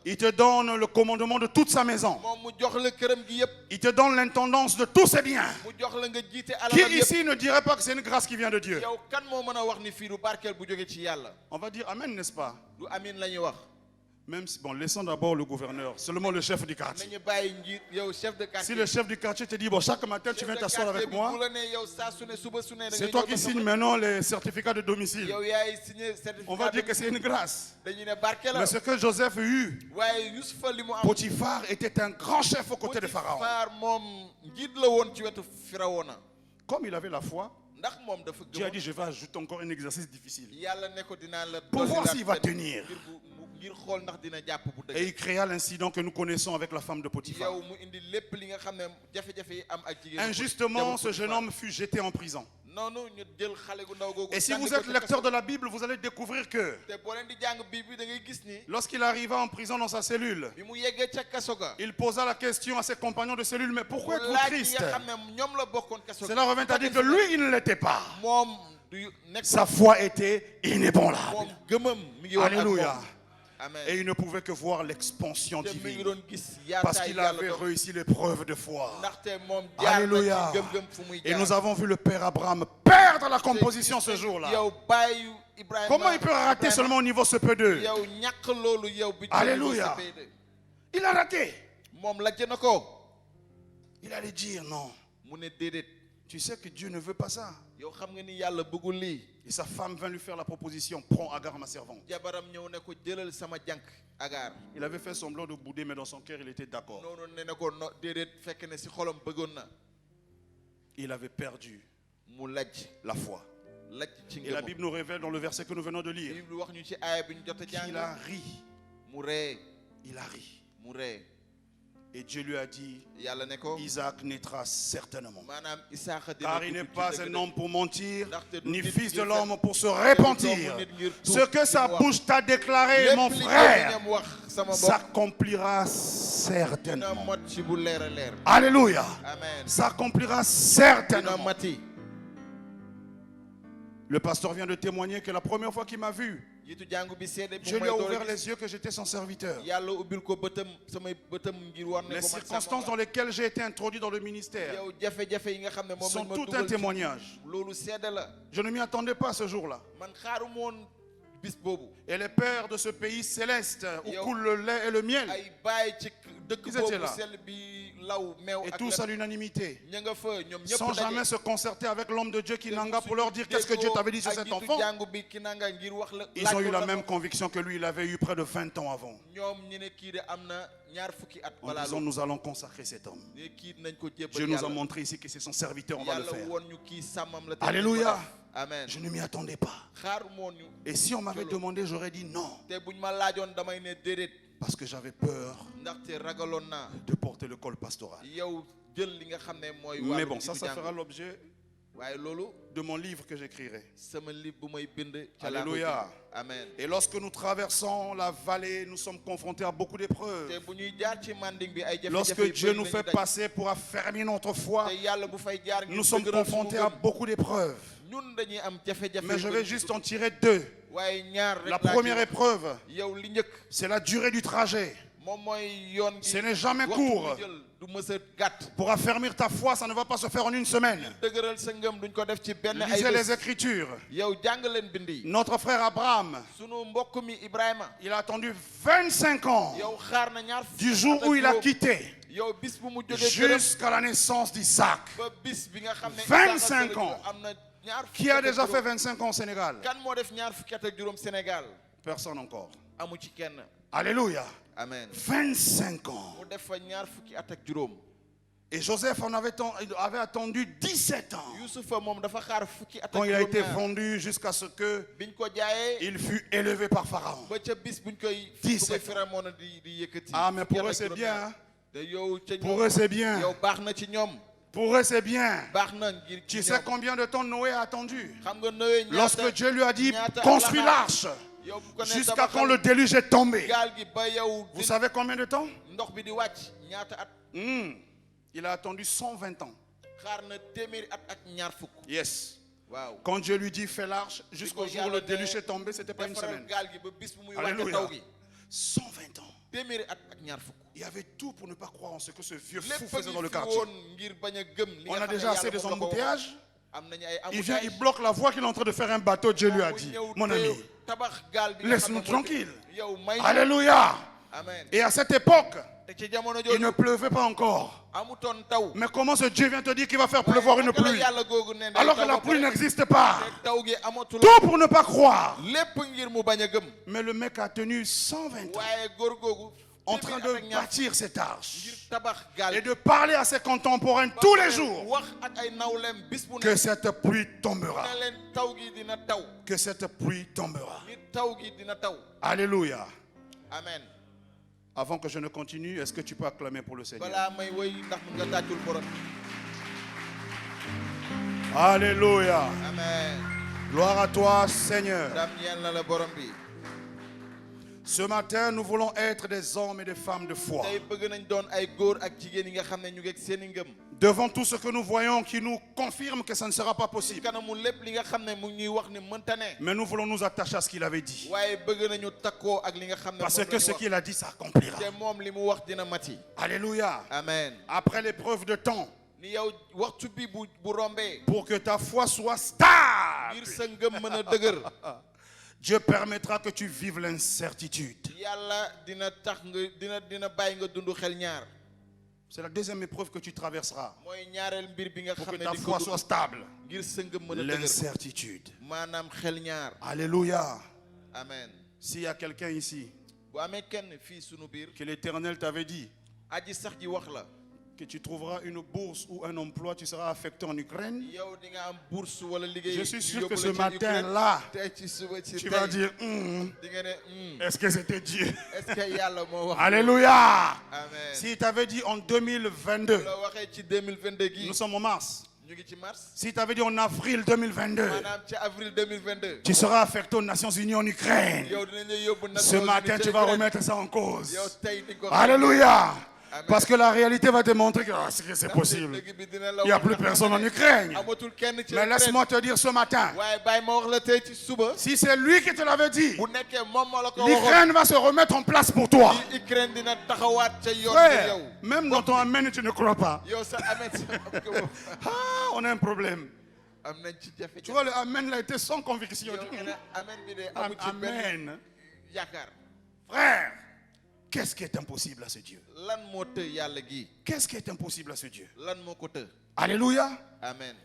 Il te donne le commandement de toute sa maison. Il te donne l'intendance de tous ses biens. Qui ici ne dirait pas que c'est une grâce qui vient de Dieu? On va dire Amen, n'est-ce pas? Même si, bon, laissons d'abord le gouverneur, seulement le chef du quartier. Si le chef du quartier te dit, bon, chaque matin tu viens t'asseoir avec moi, c'est toi qui signes maintenant les certificats de domicile. On va dire que c'est une grâce. Mais ce que Joseph eut, Potiphar était un grand chef aux côtés de Pharaon. Comme il avait la foi, Dieu a dit, je vais ajouter encore un exercice difficile pour voir s'il va tenir. Et il créa l'incident que nous connaissons avec la femme de Potiphar. Injustement, ce jeune homme fut jeté en prison. Et si vous êtes lecteur de la Bible, vous allez découvrir que lorsqu'il arriva en prison dans sa cellule, il posa la question à ses compagnons de cellule, mais pourquoi êtes-vous triste? Cela revint à dire que lui, il ne l'était pas. Sa foi était inébranlable. Alléluia. Et il ne pouvait que voir l'expansion divine parce qu'il avait réussi l'épreuve de foi. Alléluia. Et nous avons vu le père Abraham perdre la composition ce jour-là. Comment il peut rater seulement au niveau CP2? Alléluia. Il a raté. Il allait dire non. Tu sais que Dieu ne veut pas ça. Et sa femme vint lui faire la proposition, prends Agar ma servante. Il avait fait semblant de bouder, mais dans son cœur il était d'accord. Il avait perdu la foi. Et la Bible nous révèle dans le verset que nous venons de lire qu'il a ri. Il a ri. Et Dieu lui a dit, Isaac naîtra certainement. Car il n'est pas un homme pour mentir, ni fils de l'homme pour se repentir. Ce que sa bouche t'a déclaré, mon frère, s'accomplira certainement. Alléluia. S'accomplira certainement. Le pasteur vient de témoigner que la première fois qu'il m'a vu, Dieu lui a ouvert les yeux que j'étais son serviteur. Les circonstances dans lesquelles j'ai été introduit dans le ministère sont tout un témoignage. Je ne m'y attendais pas ce jour-là. Et les pères de ce pays céleste où coule le lait et le miel, ils étaient là. Et tous à l'unanimité, sans jamais se concerter avec l'homme de Dieu Kinanga pour leur dire qu'est-ce que Dieu t'avait dit sur cet enfant. Ils ont eu la même conviction que lui, il avait eu près de 20 ans avant. En disant, nous allons consacrer cet homme. Dieu nous a montré ici que c'est son serviteur, on va le faire. Alléluia. Amen. Je ne m'y attendais pas. Et si on m'avait demandé, j'aurais dit non. Parce que j'avais peur de porter le col pastoral. Mais bon, ça fera l'objet waaye loolu de mon livre que j'écrirai. sama livre bu may bind ca Alléluia. amen. Et lorsque nous traversons la vallée, nous sommes confrontés à beaucoup d'épreuves. te bu ñuy jaar ci manding bi ay jafe-jafe Lorsque Dieu nous fait passer pour affermir notre foi, te yàlla bu fay jaar nous sommes confrontés à beaucoup d'épreuves. ñun dañuy am jafe-jafe Mais je vais juste en tirer deux. waaye ñaar rek La première épreuve, yow li njëkk c'est la durée du trajet. moom mooy yoon gi Ce n'est jamais waxtu court. bi jël du mës a gàtt Pour affermir ta foi, ça ne va pas se faire en une semaine. dëgëral sa ngëm duñ ko def ci benn ay Lisez les bés Écritures. yow jàng leen bind yi Notre frère Abraham, sunu mbokk mi Ibrahima il a attendu 25 ans yow xaar na ñaar fukki du jour at ak où il a juróom. quitté yow bis bu mu jógee këram jusqu'à la naissance d'Isaac. ba bis bi nga xam ne 25 Isaaxa ans. am na ñaar fukki Qui a at ak déjà fait juróom. 25 ans au Sénégal? kan moo def ñaar fukki at ak juróom Sénégal Personne encore. amu ci kenn Alléluia. amen 25 ans. mu def fa ñaar fukki at ak juróom Et Joseph il avait attendu 17 ans. Youssoufa moom dafa xaar fukki at ak Quand il a été juróom-ñaar vendu jusqu'à ce que biñ ko jaayee il fut élevé par Pharaon. ba ca bis buñ koy 17 Firamoona di yëkkati Ah, mais fukki pour at eux ak c'est juróom-ñaar. bien. te yow ca Pour eux c'est bien. yow baax na ci ñoom Pour eux c'est bien. baax na ngir ci Tu sais ñoom combien de temps Noé a attendu? xam nga Noé Lorsque Dieu lui a dit ñaata construis at la l'arche, yow bu ko nee jusqu'à tabaxal quand le déluge est tombé. gaal gi ba yow Vous savez combien de temps? ndox bi di wàcc ñaata at Il a attendu 120 ans. xaar na téeméeri at ak ñaar fukk Yes. waaw Quand Dieu lui dit fais l'arche, jusqu'au jour où le déluge est tombé, c'était pas une defaral semaine. gaal gi ba bis bu muy wàcc Alléluia. taw gi 120 ans. téeméeri at ak ñaar fukk Il y avait tout pour ne pas croire en ce que ce vieux fou lépp faisait dans le fi quartier. woon ngir bañ a gëm li On nga a xam ne déjà assez yàlla des moom la ko embouteillages. am nañu ay Il vient, il embouteillage bloque la voie qu'il est en train de faire un bateau. Dieu lui a mu dit, ñëw mon teew ami, tabax gaal bi nga laisse-nous xam ne moo tranquille. yow may Alléluia. amen Et à cette époque, te ci jamono il ne jooju pleuvait pas encore. amutoon taw Mais comment ce Dieu vient te dire qu'il va faire pleuvoir une naka la pluie yàlla googu ne day alors que taw la ba pluie pare n'existe pas? te taw gi amatul Tout pour ne pas croire. lépp ngir mu bañ a gëm Mais le mec a tenu 120 ans waaye góor googu en train téeméer at ak de ñaar bâtir cette arche ngir tabax gaal et de parler à ses contemporains ba tous pare les jours wax ak ay nawleem bis bu que ne cette pluie tombera. ne leen taw gi dina taw Que cette pluie tombera. ni taw gi dina taw Alléluia. amen Avant que je ne continue, est-ce que tu peux acclamer pour le Seigneur? balaa may woy ndax mun nga tàccul borom Alléluia. amen Gloire à toi, Seigneur. ndam ñeel na la borom bi Ce matin, nous voulons être des hommes et des femmes de foi. tey bëgg nañ doon ay góor ak jigéen yi nga xam ne ñu ngi ak seen i ngëm Devant tout ce que nous voyons qui nous confirme que ça ne sera pas ci possible. kanamu lépp li nga xam ne mu ngi ñuy wax ni mënta ne Mais nous voulons nous attacher à ce qu'il avait dit. waaye bëgg nañu takkoo ak li nga xam ne Parce moom que la ce ñu wax qu'il a dit s'accomplira. te moom li mu wax dina mati Alléluia. amen Après l'épreuve de temps, ni yow waxtu bi bu rombee pour que ta foi soit stable, ngir sa ngëm mën a dëgër Dieu permettra que tu vives l'incertitude. yàlla dina tax nga dina bàyyi nga dund xel ñaar C'est la deuxième épreuve que tu traverseras mooy ñaareel mbir bi nga pour xam que ne ta di foi ko soit dund stable. ngir sa ngëm mën a dëgër L'incertitude. maanaam xel ñaar Alléluia. amen S'il y a quelqu'un ici bu amee kenn fii sunu biir que l'Éternel t'avait dit aji sax ji wax la que tu trouveras une bourse ou un emploi, tu seras affecté en Ukraine, yow di nga am bourse wala liggéey je suis sûr yóbbu que la ce ci matin Ukraine. là, tey ci suba ci tu tey vas dire, di nga ne est-ce que c'était Dieu? est-ce que yàlla moo wax Alléluia. amen S'il t'avait dit en 2022, la waxee ci 2022 gi nous sommes en mars. ñu ngi ci mars S'il t'avait dit en avril 2022, maanaam ci avril 2022 tu seras affecté aux Nations Unies en Ukraine. yow dinañ la yóbbu nag Ce matin, tu vas remettre ça en cause. yow tey di ko Alléluia. Amen. Parce que la réalité va te montrer que c'est possible. Il n'y a plus personne en Ukraine. amatul kenn ci Mais laisse-moi te dire ce matin, waaye bàyyi ma wax la tey ci suba si c'est lui qui te l'avait dit, bu nekkee moom moo la ko waxoon l'Ukraine va se remettre en place pour toi. Ukraine dina taxawaat ca yoon bi Frère, yow même dans ton amen, tu ne crois pas. yow sa amen Ah, on a un problème. am nañ ci jafe-jafe Tu vois, le amen là était sans conviction. yow nga ne amen bi de amu ci benn Amen. yaakaar Frère, qu'est-ce qui est impossible à ce Dieu? lan moo të yàlla gi Qu'est-ce qui est impossible à ce Dieu? lan moo ko të Alléluia. amen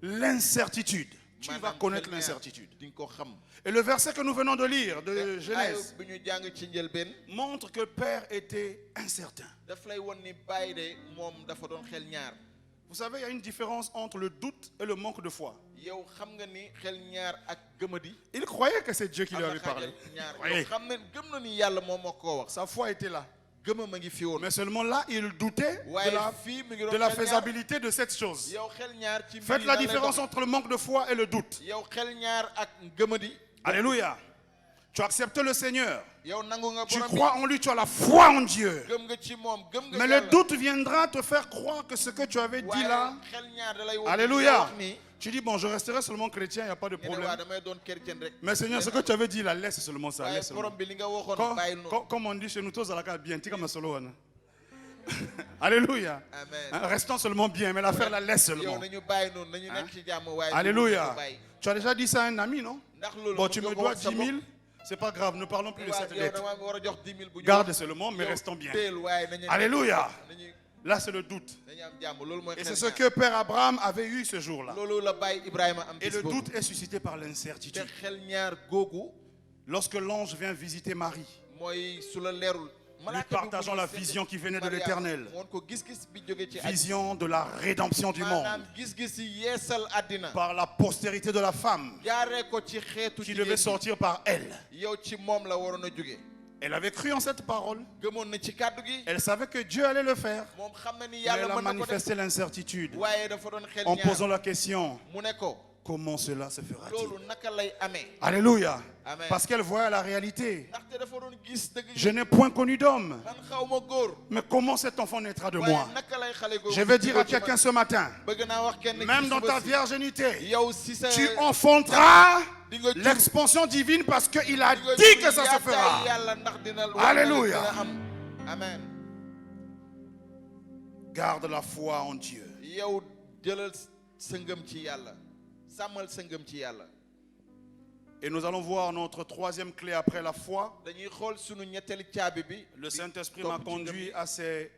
L'incertitude. Tu vas connaître xel ñaar l'incertitude. di nga ko xam Et le verset que nous venons de lire de ayo Genèse bi ñu jàng ci njëlbeen montre que le Père était incertain. daf lay won ni bàyyi de moom dafa doon xel ñaar Vous savez, il y a une différence entre le doute et le manque de foi. yow xam nga ni xel ñaar ak gëmadi Il croyait que c'est Dieu qui am lui na avait parlé. xaajal ñaar Oui. yow xam ne gëm na ni yàlla moom moo ko wax Sa foi était là. gëmam a ngi fi woon Mais seulement là, il doutait waaye de fii mi ngi doon la xel ñaar faisabilité de cette chose. yow xel ñaar ci mbir Faites yi la lan lay différence dox. entre le manque de foi et le doute. yow xel ñaar ak ngëmadi Alléluia. Tu as accepté le Seigneur. yow nangu nga Tu borom bi crois en lui, tu as la foi en Dieu. gëm nga ci moom gëm nga Mais le yàlla doute viendra te faire croire que ce que tu avais dit waaye là, xel ñaar da lay woo Alléluia. wax ni Tu dis, bon, je resterai seulement chrétien, il n'y a pas de nga ne waa problème. damay doon chrétien rek Mais Seigneur, ce que tu avais dit là, laisse seulement ça. waaye Laisse seulement. borom bi li nga waxoon bàyyil noonu Comme on dit chez nous, tous à la bien, tika masolo. Alléluia. amen Hein, restons seulement bien, mais l'affaire la laisse yow seulement. nañu bàyyi noonu nañu nekk ci jàmm waaye Alléluia. bàyyi Tu as déjà dit ça à un ami, non? ndax loolu Bon, mën tu nga me ko dois wax sa 10 bopp 000. C'est pas grave, ne parlons plus de waaw cette yow lettre. dama war a jox 10 000 bu ñu Garde seulement, mais yow restons bien. teel waaye nañu Alléluia. nañu Là, c'est le doute. nañu am jàmm loolu mooy Et xel c'est ce ñaar que Père Abraham avait eu ce jour-là. loolu la bàyyi Ibrahima am Et bis le boobu doute est suscité par te l'incertitude. xel ñaar googu Lorsque l'ange vient visiter Marie, mooy su la leerul lui partageant la vision qui venait de l'Éternel, woon ko gis-gis bi jóge ci vision de la rédemption du maanaam monde, gis-gis yi yeesal àddina par la postérité de la femme jaaree ko ci xeetu qui jigéen devait bi sortir par elle. yow ci moom la waroon a jóge Elle avait cru en cette parole. gëmoon na ci kàddu gi Elle savait que Dieu allait le faire. moom xam na ni Mais yàlla elle a mën na ko def manifesté l'incertitude waaye dafa doon xel en posant ñaar la question, mu ne ko comment cela se fera-t-il? loolu naka lay amee Alléluia. Amen. Parce qu'elle voyait la réalité. ndaxte dafa doon gis dëgg Je n'ai point connu d'homme. man xaw ma góor Mais comment cet enfant naîtra de waaye moi? naka lay xale góor Je vais dire à quelqu'un ce matin, bëgg naa wax kenn même ci dans suba ta si, virginité, yow si sa tu enfanteras di nga jur l'expansion divine parce qu'il a di nga dit jur que ça se yaakaar fera. yàlla ndax dina Alléluia. dina am amen Garde la foi en Dieu. yow jëlal sa ngëm ci yàlla sàmmal sa ngëm ci yàlla Et nous allons voir notre troisième clé après la foi. dañuy xool sunu ñetteeli caabi bi Le Saint-Esprit topp m'a ci conduit ngëm à ces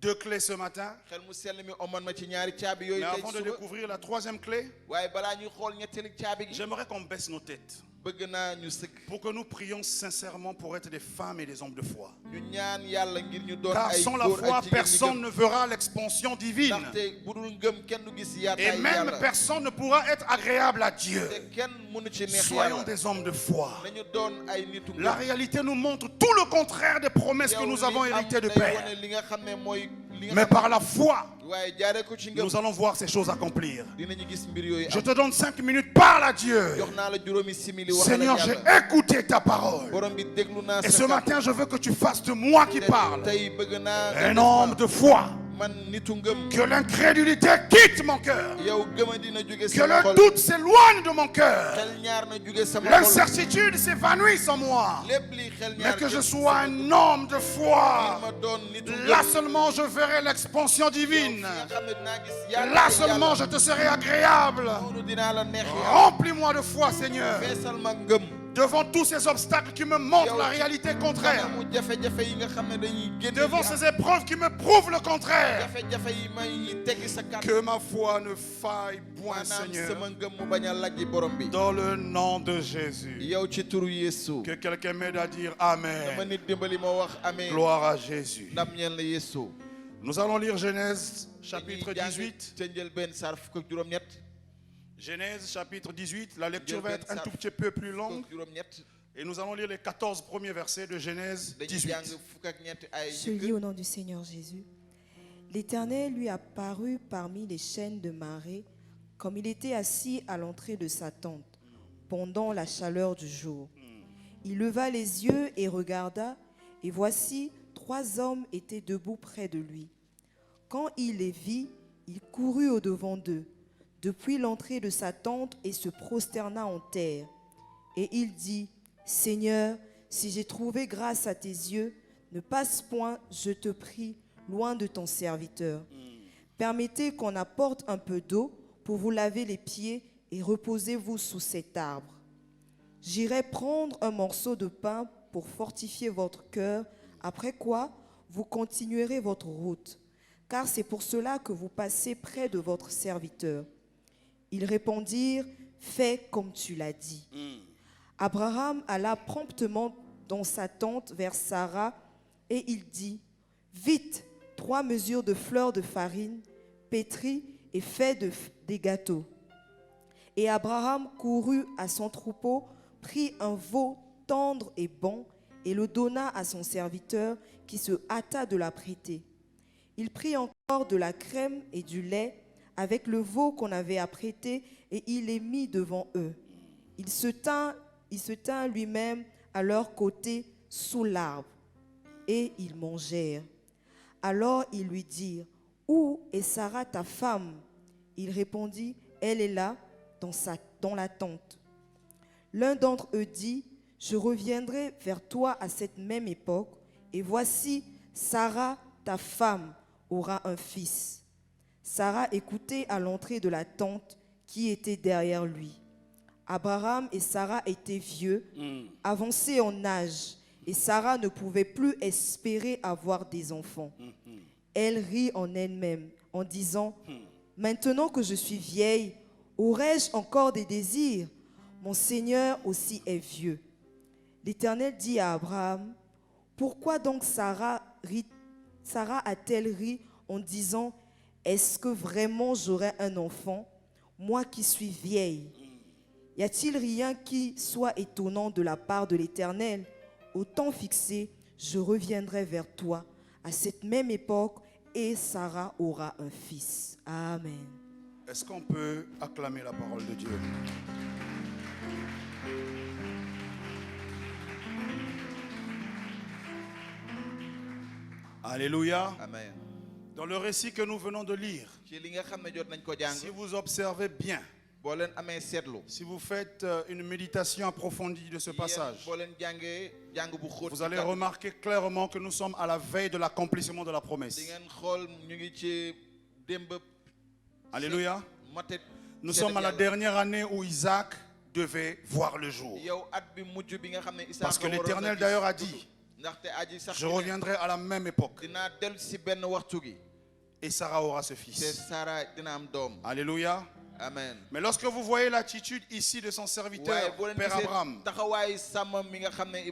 deux clés ce matin. xel mu sell mi oman ma ci ñaari caabi yooyu Mais tey avant de suba découvrir la troisième clé, waaye balaa ñuy xool ñetteeli caabi gi j'aimerais qu'on baisse nos têtes bëgg naa ñu sëkk pour que nous prions sincèrement pour être des femmes et des hommes de foi. ñu ñaan yàlla ngir ñu doon Car ay sans la góor foi, ak jigéen ñi personne gëm ne verra l'expansion divine. ndaxte bu dul ngëm kenn du gis Et yaataay même yàlla personne ne pourra être agréable à Dieu. te kenn mënu ci neex Soyons yàlla des hommes de foi. nañu doon ay nitu La réalité nous montre tout le contraire des promesses que nous avons héritées de Père. li nga xam ne mooy li nga Mais xam par la foi, ne waaye jaaree ko ci ngëm nous allons voir ces choses accomplir. dinañu gis mbir yooyu Je am te donne 5 minutes, parle à Dieu. jox naa la juróomi simili wax Seigneur, la j'ai yàlla écouté ta parole. borom bi déglu naa Et ce sa matin, je veux que tu fasses de moi qui parle tey bëgg naa un homme de foi. man nitu ngëm Que l'incrédulité quitte mon cœur. yow gëma dina jóge Que sama le xol doute s'éloigne de mon cœur. xel ñaar na jóge sama xol L'incertitude s'évanouisse en moi. lépp li xel Mais ñaar que je jëm sois sama un homme de ngir foi. ma doon nitu ngëm Là seulement je verrai l'expansion divine. nga xam ne dinaa gis yàlla Là seulement je te serai agréable. noonu dinaa la neex yàlla Remplis-moi de foi, Seigneur. feesal ma ngëm Devant tous ces obstacles qui me montrent la réalité contraire. mu jafe-jafe yi nga xam ne dañuy génn Devant ces épreuves qui me prouvent le contraire. jafe-jafe yi may teggi sa kàddu Que ma foi ne faille point, maanaam Seigneur. sama ngëm mu bañ a lajji borom bi Dans le nom de Jésus. yow ci turu Yeesu Que quelqu'un m'aide à dire dama Amen. nit dimbali ma wax amee Gloire à Jésus. ndam ñeel na Yeesu Nous allons lire Genèse chapitre dañuy jàng 18. ca njëlbéen saar fukk ak juróom-ñett Genèse chapitre 18. La lecture va être un tout petit peu plus longue. fukk ak juróom-ñett Et nous allons lire les 14 premiers versets de Genèse dañuy jàng 18. fukk ak ñett ay Je lis au nom du Seigneur Jésus. L'Éternel lui apparut parmi les chênes de Marée, comme il était assis à l'entrée de sa tente, pendant la chaleur du jour. Il leva les yeux et regarda, et voici, 3 hommes étaient debout près de lui. Quand il les vit, il courut au-devant d'eux, depuis l'entrée de sa tente, et se prosterna en terre. Et il dit, « Seigneur, si j'ai trouvé grâce à tes yeux, ne passe point, je te prie, loin de ton serviteur. Permettez qu'on apporte un peu d'eau pour vous laver les pieds et reposez-vous sous cet arbre. J'irai prendre un morceau de pain pour fortifier votre cœur, après quoi vous continuerez votre route, car c'est pour cela que vous passez près de votre serviteur. » Ils répondirent, « Fais comme tu l'as dit. » Abraham alla promptement dans sa tente vers Sarah et il dit, « Vite, 3 mesures de fleurs de farine, pétries et faites des gâteaux. » Et Abraham courut à son troupeau, prit un veau tendre et bon et le donna à son serviteur qui se hâta de la prêter. Il prit encore de la crème et du lait avec le veau qu'on avait apprêté et il les mit devant eux. Il se tint lui-même à leur côté sous l'arbre et ils mangèrent. Alors ils lui dirent, « Où est Sarah ta femme ?» Il répondit, « Elle est là, dans la tente. » L'un d'entre eux dit, « Je reviendrai vers toi à cette même époque, et voici, Sarah, ta femme, aura un fils. » Sarah écoutait à l'entrée de la tente qui était derrière lui. Abraham et Sarah étaient vieux, avancés en âge, et Sarah ne pouvait plus espérer avoir des enfants. Elle rit en elle-même en disant, « Maintenant que je suis vieille, aurai-je encore des désirs? Mon Seigneur aussi est vieux. » L'Éternel dit à Abraham, « Pourquoi donc Sarah a-t-elle ri en disant, « Est-ce que vraiment j'aurai un enfant, moi qui suis vieille ?» Y a-t-il rien qui soit étonnant de la part de l'Éternel? Au temps fixé, je reviendrai vers toi à cette même époque et Sarah aura un fils. Amen. Est-ce qu'on peut acclamer la parole de Dieu? Alléluia. Amen. Dans le récit que nous venons de lire, si vous observez bien, si vous faites une méditation approfondie de ce passage, vous allez remarquer clairement que nous sommes à la veille de l'accomplissement de la promesse. Alléluia. Nous sommes à la dernière année où Isaac devait voir le jour. Parce que l'Éternel d'ailleurs a dit, je reviendrai à la même époque. Et Sarah aura ce fils. Alléluia. Amen. Mais lorsque vous voyez l'attitude ici de son serviteur, Père Abraham,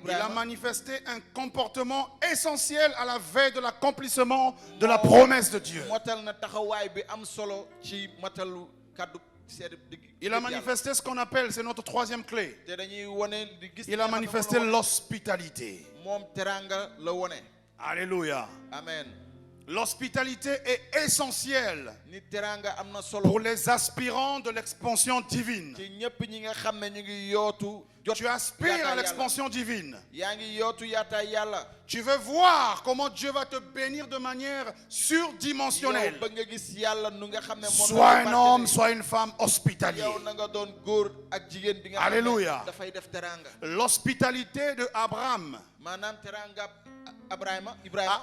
il a manifesté un comportement essentiel à la veille de l'accomplissement de la promesse de Dieu. Il a manifesté ce qu'on appelle, c'est notre troisième clé. Il a manifesté l'hospitalité. Alléluia. Amen. L'hospitalité est essentielle pour les aspirants de l'expansion divine. Tu aspires à l'expansion divine. Tu veux voir comment Dieu va te bénir de manière surdimensionnelle. Sois un homme, sois une femme hospitalier. Alléluia. L'hospitalité de Abraham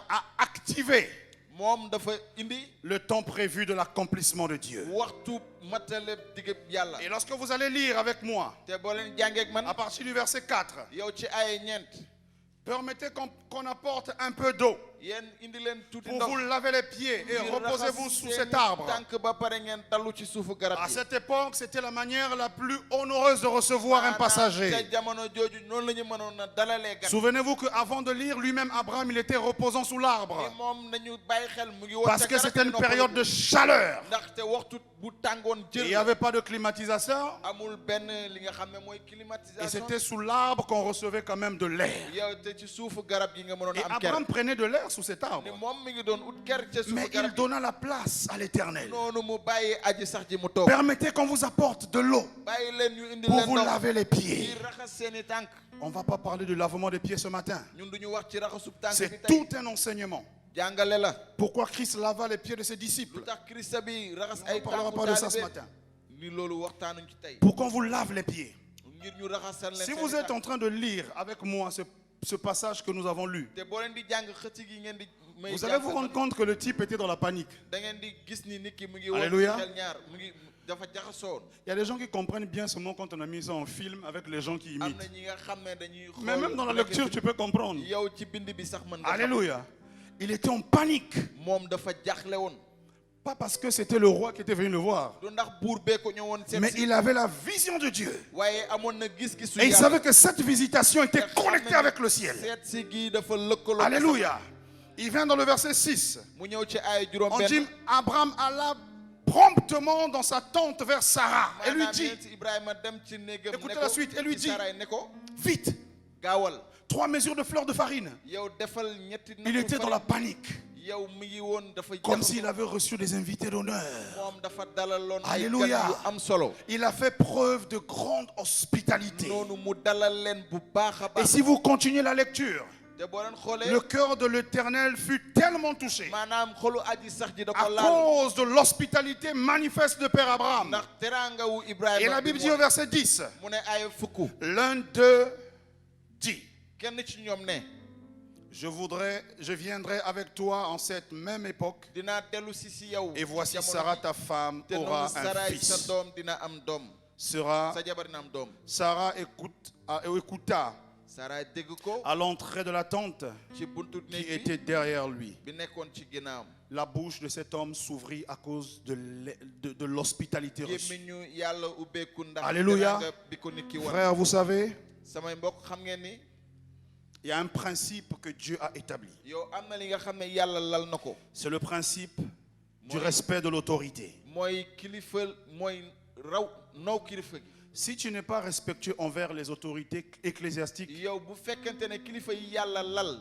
a activé le temps prévu de l'accomplissement de Dieu. Et lorsque vous allez lire avec moi, à partir du verset 4, permettez qu'on apporte un peu d'eau pour vous laver les pieds et reposez-vous sous cet arbre. À cette époque, c'était la manière la plus honoreuse de recevoir un passager. Souvenez-vous qu'avant de lire, lui-même Abraham, il était reposant sous l'arbre. Parce que c'était une période de chaleur. Et il n'y avait pas de climatisation. Et c'était sous l'arbre qu'on recevait quand même de l'air. Et Abraham prenait de l'air sous cet arbre. Mais il donna la place à l'Éternel. Permettez qu'on vous apporte de l'eau pour vous laver les pieds. On ne va pas parler du lavement des pieds ce matin. C'est tout un enseignement. Pourquoi Christ lava les pieds de ses disciples? On ne parlera pas de ça ce matin. Pour qu'on vous lave les pieds. Si vous êtes en train de lire avec moi ce passage que nous avons lu, vous allez vous rendre compte que le type était dans la panique. Alléluia. Il y a des gens qui comprennent bien ce mot quand on a mis ça en film avec les gens qui imitent. Mais même dans la lecture, tu peux comprendre. Alléluia. Il était en panique. Pas parce que c'était le roi qui était venu le voir, mais il avait la vision de Dieu. Et il savait que cette visitation était connectée avec le ciel. Alléluia. Il vient dans le verset 6. On dit, Abraham alla promptement dans sa tente vers Sarah et lui dit, écoutez la suite, et lui dit, vite, 3 mesures de fleurs de farine. yow defal ñetti Il était dans la panique. yow mi ngi woon dafa Comme s'il avait reçu des invités d'honneur. moom dafa dalaloon ay Alléluia. gan yu am solo. Il a fait preuve de grande hospitalité. noonu mu dalal leen bu baax a Et baax. si vous continuez la lecture, te boo leen xoolee le cœur de l'Éternel fut tellement touché maanaam xolu aji sax ji da à ko laal cause de l'hospitalité manifeste de Père Abraham. ndax teraanga wu Et Ibrahima la Bible dit au verset 10, mu ne ay fukk l'un d'eux dit, kenn ci ñoom ne je viendrai avec toi en cette même époque, dinaa dellu si yow et voici jamono Sarah bi, ta femme te aura noonu un Saray sa fils. doom dina am doom Sarah sa jabar dina am doom. écouta Saray dégg ko à l'entrée de la tente ci buntu qui néeg était derrière lui. bi nekkoon ci ginnaawam. La bouche de cet homme s'ouvrit à cause de l'hospitalité reçue. gémmiñu yàlla ubbeeku ndax Alléluia. teraanga bi ko nit ki wan. Frère, vous savez, samay mbokk xam ngeen ni il y a un principe que Dieu a établi. yow am na li nga xam ne yàlla lal na ko. C'est le principe du Moi. respect de l'autorité. mooy kilifa mooy raw naw kilifa gi. Si tu n'es pas respectueux envers les autorités ecclésiastiques, yow bu fekkente ne kilifa yi yàlla lal.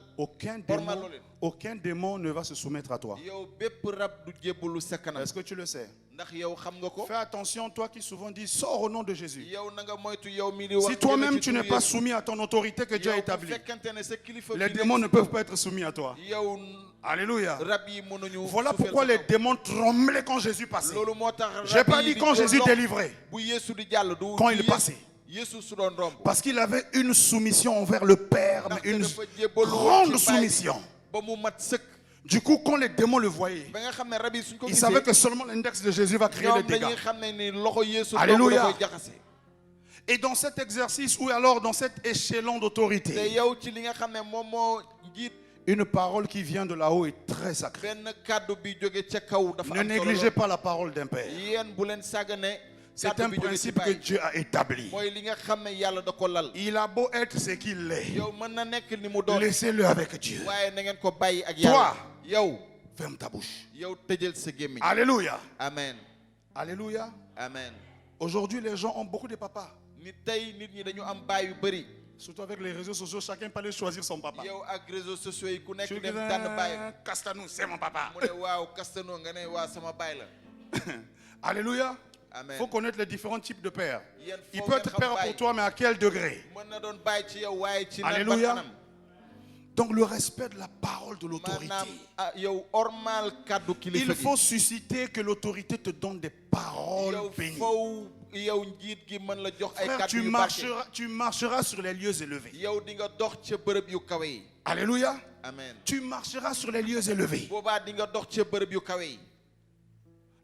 aucun démon ne va se soumettre à toi. yow bépp rab du jébbalu sa kanam. Est-ce que tu le sais? ndax yow xam nga ko. Fais attention, toi qui souvent dis, sors au nom de Jésus. yow na nga moytu yow mi di wax. Si toi-même tu n'es pas soumis à ton autorité que Dieu a yow bu établie, fekkente ne sa kilifa les bi démons ne peuvent pas être soumis à toi. yow Alléluia. rab yi mënuñu. Voilà suufeel pourquoi sa les kaw. démons tremblaient quand Jésus passait. loolu moo tax J'ai pas rab yi dit quand di Jésus doon délivrait, bu Yeesu di jàll du quand il du passait. Yeesu su doon romb. Parce qu'il avait une soumission envers le Père, mais ndaxte une dafa jébbalu grande ci Baay soumission. ba mu mat sëkk. Du coup, quand les démons le voyaient, ba nga xam ne rab yi suñ ko ils gisee savaient que seulement l'index de Jésus va créer les ñoom dégâts. dañuy xam ne ni loxo Yeesu dong Alléluia. da koy jaxase. Et dans cet exercice, ou alors dans cet échelon te d'autorité, yow ci li nga xam ne moom moo njiit une parole qui vient de là-haut est très sacrée. benn kàddu bi jóge ca kaw dafa Ne am solo négligez lool. pas la parole d'un père. yéen bu leen sàggane C'est kàddu un bi jóge ci principe que Baay. Dieu a établi. mooy li nga xam ne yàlla da ko lal. Il a beau être ce qu'il est, yow mën na nekk ni mu doon. laissez-le avec Dieu. waaye na ngeen ko bàyyi ak yàlla. yow Ferme ta bouche. yow tëjal sa gémmiñ. Alléluia. amen Alléluia. amen. Aujourd'hui, les gens ont beaucoup de papas. ni tey nit ñi dañu am baay yu bëri. Surtout avec les réseaux sociaux, chacun peut aller choisir son papa. yow ak réseaux sociaux yi ku nekk Tu dis, dem tànn baay. Castanou, c'est mon papa. mu ne waaw kastanoo nga ne waa sama baay la. Alléluia. Il amen. faut connaître les différents types de pères. yéen Il foo peut ngeen être xam père baay. pour toi, mais à quel degré? mën na doon baay ci yow waaye ci nan Alléluia. ba kanam. Donc le respect de la parole de l'autorité. maanaam yow ormal kàddu kilifa Il gi. faut susciter que l'autorité te donne des paroles yow bénies. faw yow njiit gi mën la jox ay Frère, kàddu yu barke. tu marcheras sur les lieux élevés. yow di nga dox ca bërëb yu kawe yi. Alléluia. amen. Tu marcheras sur les lieux élevés. boobaa di nga dox ca bërëb yu kawe yi.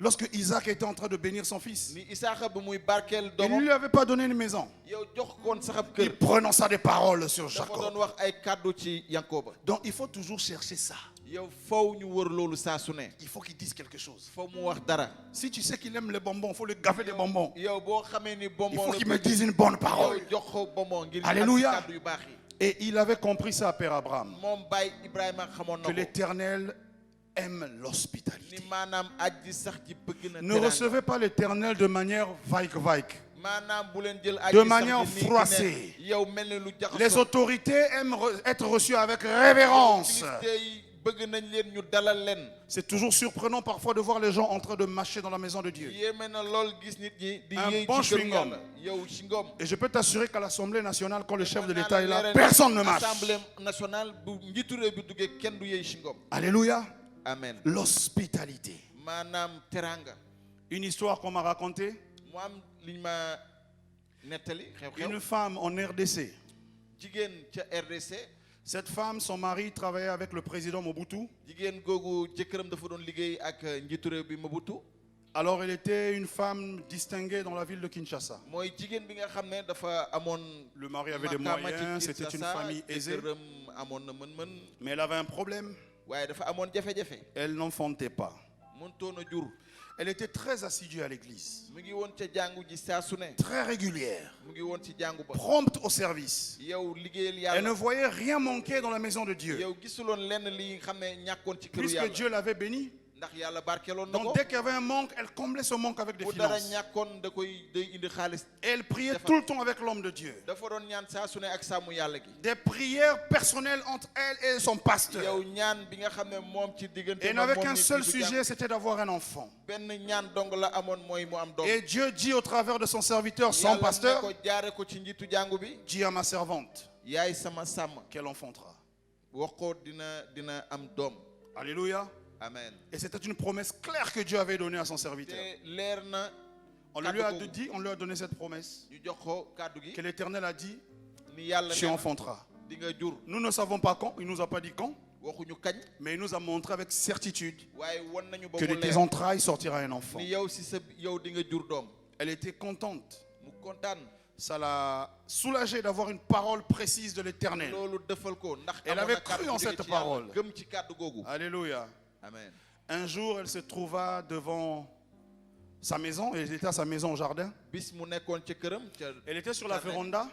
Lorsque Isaac était en train de bénir son fils, ni Isaaxa bi muy barkeel il ne doomam. lui avait pas donné une maison. yow jox koon saxab Il kër. prononça des paroles sur dafa doon Jacob. wax ay kàddu ci Yankoba. Donc il faut toujours chercher ça. yow faw ñu wër loolu saa su ne. Il faut qu'il dise quelque chose. faw mu wax dara. Si tu sais qu'il aime les bonbons, il faut le gaver des bonbons. yow boo xamee ni Il bonbon faut la qu'il me bëgg, dise une bonne yow parole. jox ko bonbon ngir ñu Alléluia. am ci kàddu yu baax yi. Et il avait compris ça, Père Abraham, moom Baye Ibrahima xamoon que na ko. l'Éternel aime ni l'hospitalité. maanaam aji sax ji bëgg na Ne teraanga. recevez pas l'Éternel de manière vague. maanaam bu leen jël aji De sax manière ji nii froissée. ki ne yow mel ni lu jaxasoo. Les autorités aiment être reçues avec révérence. Kilifte yi bëgg nañ leen ñu dalal leen. C'est toujours surprenant parfois de voir les gens en train de marcher dans la maison de Dieu. yéeme na lool gis nit ñi di Un yéey bon ci kër chewing-gum. Yàlla. yow chingom. Et je peux t'assurer qu'à l'Assemblée nationale, quand le chef de Mën naa l'État la est là, leeral personne ne marche. Assemblée nationale bu njiitu réew bi duggee kenn du yéey chingom. Alléluia. amen. L'hospitalité. maanaam teranga. Une histoire qu'on m'a racontée. mu am liñ ma nettali xew-xew. Une femme en RDC. jigéen ca RDC. Cette femme, son mari travaillait avec le président Mobutu. jigéen googu jëkkëram dafa doon liggéey ak njiitu réew bi Mobutu. Alors elle était une femme distinguée dans la ville de Kinshasa. mooy jigéen bi nga xam ne dafa amoon. Le mari avait des makaama ci moyens, c'était une Kinshasa, famille aisée. jëkkëram amoon na mën-mën. Mais elle avait un problème. waaye dafa amoon jafe-jafe. Elle n'enfantait pas. mënutoon a jur. Elle était très assidue à l'église. mu ngi woon ca jàngu ji saa su ne. Très régulière. mu ngi woon ci jàngu ba. Prompte au service. yow liggéeyal Elle ne yàlla. voyait rien manquer dans la maison de Dieu. yow gisuloon lenn li xam ne ñàkkoon ci këru Puisque yàlla. Dieu l'avait bénie, ndax yàlla barkeeloon na ko. Donc dès qu'il y avait un manque, elle comblait ce manque avec des bu dara finances. ñàkkoon da koy day indi xaalis. Et elle priait tout le temps avec l'homme de Dieu. dafa doon ñaan saa su ne ak sàmmu yàlla gi. Des prières personnelles entre elle et son pasteur. yow ñaan bi nga xam ne moom ci diggante. Et elle n'avait qu'un seul sujet, c'était d'avoir un enfant. benn ñaan dong la amoon mooy mu am doom. Et Dieu dit au travers de son serviteur, son pasteur, yàlla ne ko jaare ko ci njiitu jàngu bi. dis à ma servante yaay sama sàmm. qu'elle enfantera. wax ko dina am doom. Alléluia. Amen. Et c'était une promesse claire que Dieu avait donnée à son serviteur. te leer na. On lui a donné cette promesse. ñu jox ko kàddu gi. Que l'Éternel a dit, ni yàlla tu enfanteras. di nga jur. Nous ne savons pas quand, il ne nous a pas dit quand, waxuñu kañ. mais il nous a montré avec certitude waaye won nañu ba que mu de tes leer. entrailles sortira un enfant. ni yow si sa yow di nga jur doom. Elle était contente. mu kontaan. Ça l'a soulagée d'avoir une parole précise de l'Éternel. loolu defal ko ndax Elle avait cru en cette parole. gëm ci kàddu googu. Alléluia. Amen. Un jour, elle se trouva devant sa maison, et elle était à sa maison au jardin. bis mu nekkoon ca këram ca. Elle était sur la véranda,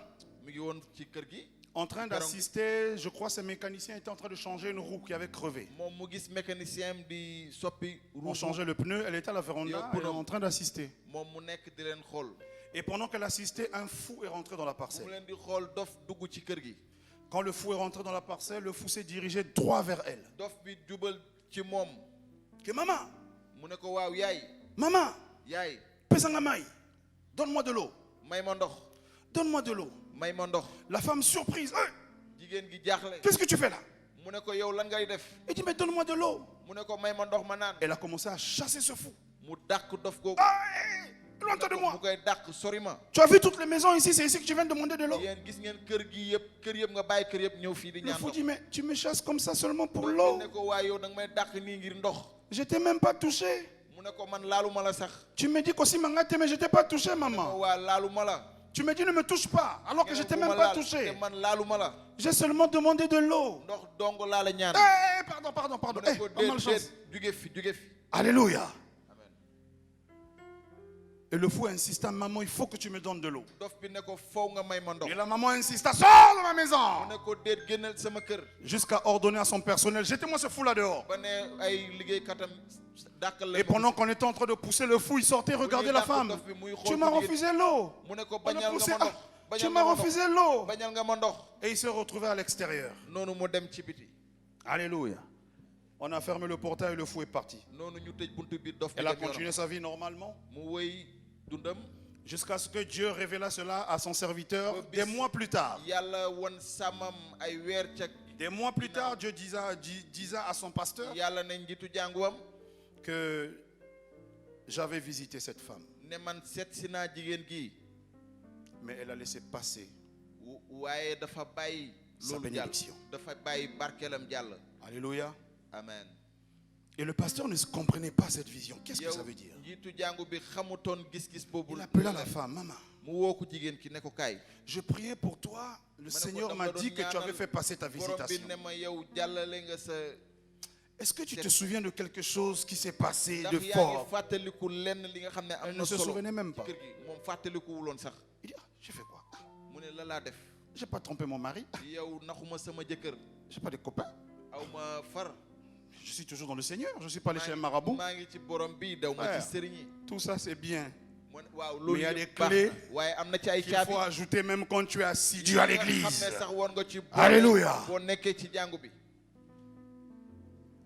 mi ngi woon ci kër gi. en train d'assister, je crois, ces mécaniciens étaient en train de changer une roue qui avait crevé. moom mu gis mécanicien di soppi. On changeait le pneu, elle était à la véranda, elle est en train d'assister. moom mu nekk di leen xool. Et pendant qu'elle assistait, un fou est rentré dans la mu parcelle. leen di xool dof dugg ci kër gi. Quand le fou est rentré dans la parcelle, le fou s'est dirigé droit vers elle. dof bi jubal ci moom. Que maman, mu ne ko waaw yaay. maman, yaay. pesanga mai, donne-moi de l'eau, may ma ndox. donne-moi de l'eau. may ma ndox. La femme surprise, hey, jigéen gi jaaxle. qu'est-ce que tu fais là? mu ne ko yow lan ngay def. Elle dit, mais donne-moi de l'eau. mu ne ko may ma ndox ma naan. Elle a commencé à chasser ce fou. mu dàq dof googu. Ah, hey, loin de mu moi. koy dàq sori ma. Tu as vu toutes les maisons ici, c'est ici que tu viens de demander de l'eau. yéen gis ngeen kër gi yëpp kër yëpp nga bàyyi kër yëpp ñëw fii di Le ñaan fou ndox. dit, mais tu me chasses comme ça seulement pour mu l'eau. ne ko waaye yow da nga may dàq nii ngir ndox. Je t'ai même pas touché. mu ne ko man laaluma la sax. Tu me dis qu'aussi mangate, mais je t'ai pas touché, mu ne ko maman. waa laaluma la. Tu me dis ne me touche pas, alors que je t'ai même pas touché. te man laaluma la. J'ai seulement demandé de l'eau. ndox dong laa la ñaan. Eh, pardon. mu Eh, ne ko pas malchance. jóge fi jóge fi. Alléluia. Amen. Et le fou insista, maman, il faut que tu me donnes de l'eau. dof bi ne ko faw nga may ma ndox. Et la maman insista, sors de ma mu maison. ne ko déet génnal sama kër. Jusqu'à ordonner à son personnel, jetez-moi ce fou là dehors. ba ne ay liggéeykatam dàqal Et leen. pendant qu'on était en train de pousser le fou, il sortait, regardez la femme. Tu m'as refusé l'eau. mu ne ko On a bañal poussé, nga ma ndox. tu m'as refusé l'eau. bañal nga ma ndox. Et il s'est retrouvé à l'extérieur. noonu mu dem ci biti. Alléluia. On a fermé le portail et le fou est parti. noonu ñu tëj buntu bi dof bi Elle a dem yoonam. continué sa vie normalement. mu wëy dundam. Jusqu'à ce que Dieu révéla cela à son serviteur des mois plus tard. yàlla won sàmmam ay weer ca. Des mois plus tard, Dieu disait à son pasteur yàlla ne njiitu jànguwam. que j'avais visité cette femme. ne man seet si naa jigéen gi. Mais elle a laissé passer waaye dafa bàyyi. sa loolu jàll bénédiction. dafa bàyyi barkeelam jàll. Alléluia. amen. Et le pasteur ne comprenait pas cette vision. Qu'est-ce que ça veut dire? njiitu jàngu bi xamutoon gis-gis boobu. Il appela la femme, maman. mu woo ko jigéen ki ne ko kaay. Je priais pour toi. Le Seigneur m'a dit que tu avais fait passer ta borom bi visitation. ne ma yow jàllale nga sa. Est-ce que tu te souviens de quelque chose qui s'est passé de ndax yaa ngi fort? fàttaliku lenn li nga xam ne am Elle na ne se solo souvenait même pas. ci kër gi moom fàttalikuwuloon sax. Il dit, ah, j'ai fait quoi? mu ne la laa def. J'ai pas trompé mon mari. yow naxuma sama jëkkër. J'ai pas de copains. aw ma far. Je suis toujours dans le Seigneur. Je suis pas allé chez un marabout. maa ngi ci borom bi daw ma ci sëriñ yi. Tout ça, c'est bien. waaw Mais loolu il y a des yëpp baax clés na waaye am na ci ay qu'il caabi. faut ajouter même quand tu es assidu à xam l'église. ne sax woon nga ci. Alléluia. boo nekkee ci jàngu bi.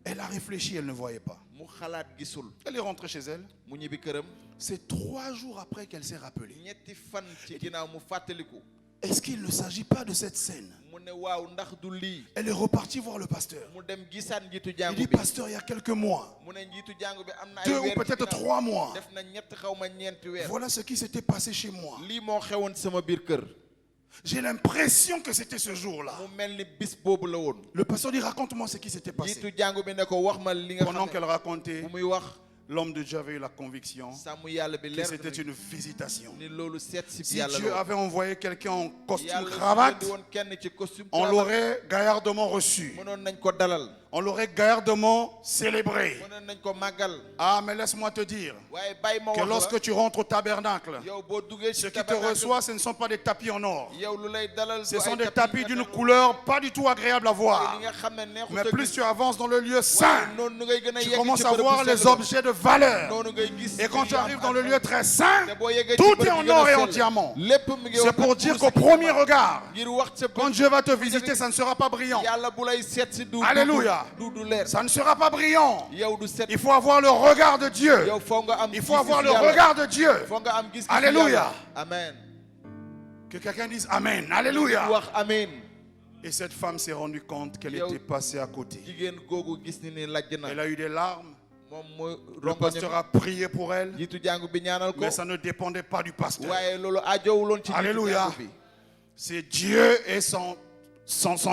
Elle a réfléchi, elle ne voyait pas. mu xalaat gisul. Elle est rentrée chez elle. mu ñibbi këram. C'est 3 jours après qu'elle s'est rappelée. ñetti fan ci ginnaaw mu fàttaliku. Est-ce qu'il ne s'agit pas de cette scène? mu ne waaw ndax du lii. Elle est repartie voir le pasteur. mu dem gisaan njiitu Il jàngu dit, bi. pasteur, il y a quelques mois, mu ne njiitu jàngu bi am na ay 2 weer ou peut-être 3 mois, def na ñett xaw ma ñeenti weer. voilà ce qui s'était passé chez moi. lii moo xewoon sama biir kër. J'ai l'impression que c'était ce jour-là. mu mel ni bis boobu la woon. Le pasteur dit, raconte-moi ce qui s'était passé. njiitu jàngu bi ne ko wax ma li nga Pendant xam qu'elle ne racontait, bu muy wax. l'homme de Dieu avait eu la conviction sàmm yàlla bi que leer c'était une visitation. ni loolu seet si Si yàlla Dieu la woon. avait envoyé quelqu'un en costume yàlla su cravate, indi woon kenn ci costume on cravate, l'aurait gaillardement reçu. mënoon nañ ko dalal. On l'aurait gardement célébré. mënoon nañ ko màggal. Ah, mais laisse-moi te dire waaye bàyyi ma que wax la. lorsque tu rentres au tabernacle, yow boo duggee ce ci qui te tabernacle, reçoit, ce ne sont pas des tapis en or. yow lu lay dalal Ce du sont ay des tapis nga d'une dalal. couleur pas du tout agréable à li voir. nga xam ne neexut Mais a plus gis. tu avances dans le lieu waaye saint, noonu ngay gën a tu yegg commences ci à bërëb bu voir sell les ba. objets de valeur. noonu ngay gis. Et quand tu yi am arrives dans le ak- lieu très saint, te boo yeggee ci tout bërëb est yi en gën a or et en sell. diamant. lépp mi ngi C'est wax pour ak dire kurus qu'au ak premier diamant. regard, ngir wax ca quand Dieu va te visiter, ça ne sera pas brillant. yàlla bu lay seet si du Alléluia. du leer. Ça ne sera pas brillant. yow du set. Il faut avoir le regard de Dieu. yow foo nga am Il faut avoir le gis-gis yàlla. regard de Dieu. foo nga am gis-gis Alléluia. yàlla. amen. Que quelqu'un dise Amen. Alléluia. wax amen. Et cette femme s'est rendue compte qu'elle Yo. était passée à côté. jigéen googu gis ni lajj na. Elle a eu des larmes. moom mooy Le pasteur a prié pour elle. jiitu jàngu bi ñaanal ko. Mais ça ne dépendait pas du pasteur. waaye loolu ajowuloon ci jiitu Alléluia. jàngu bi. C'est Dieu et son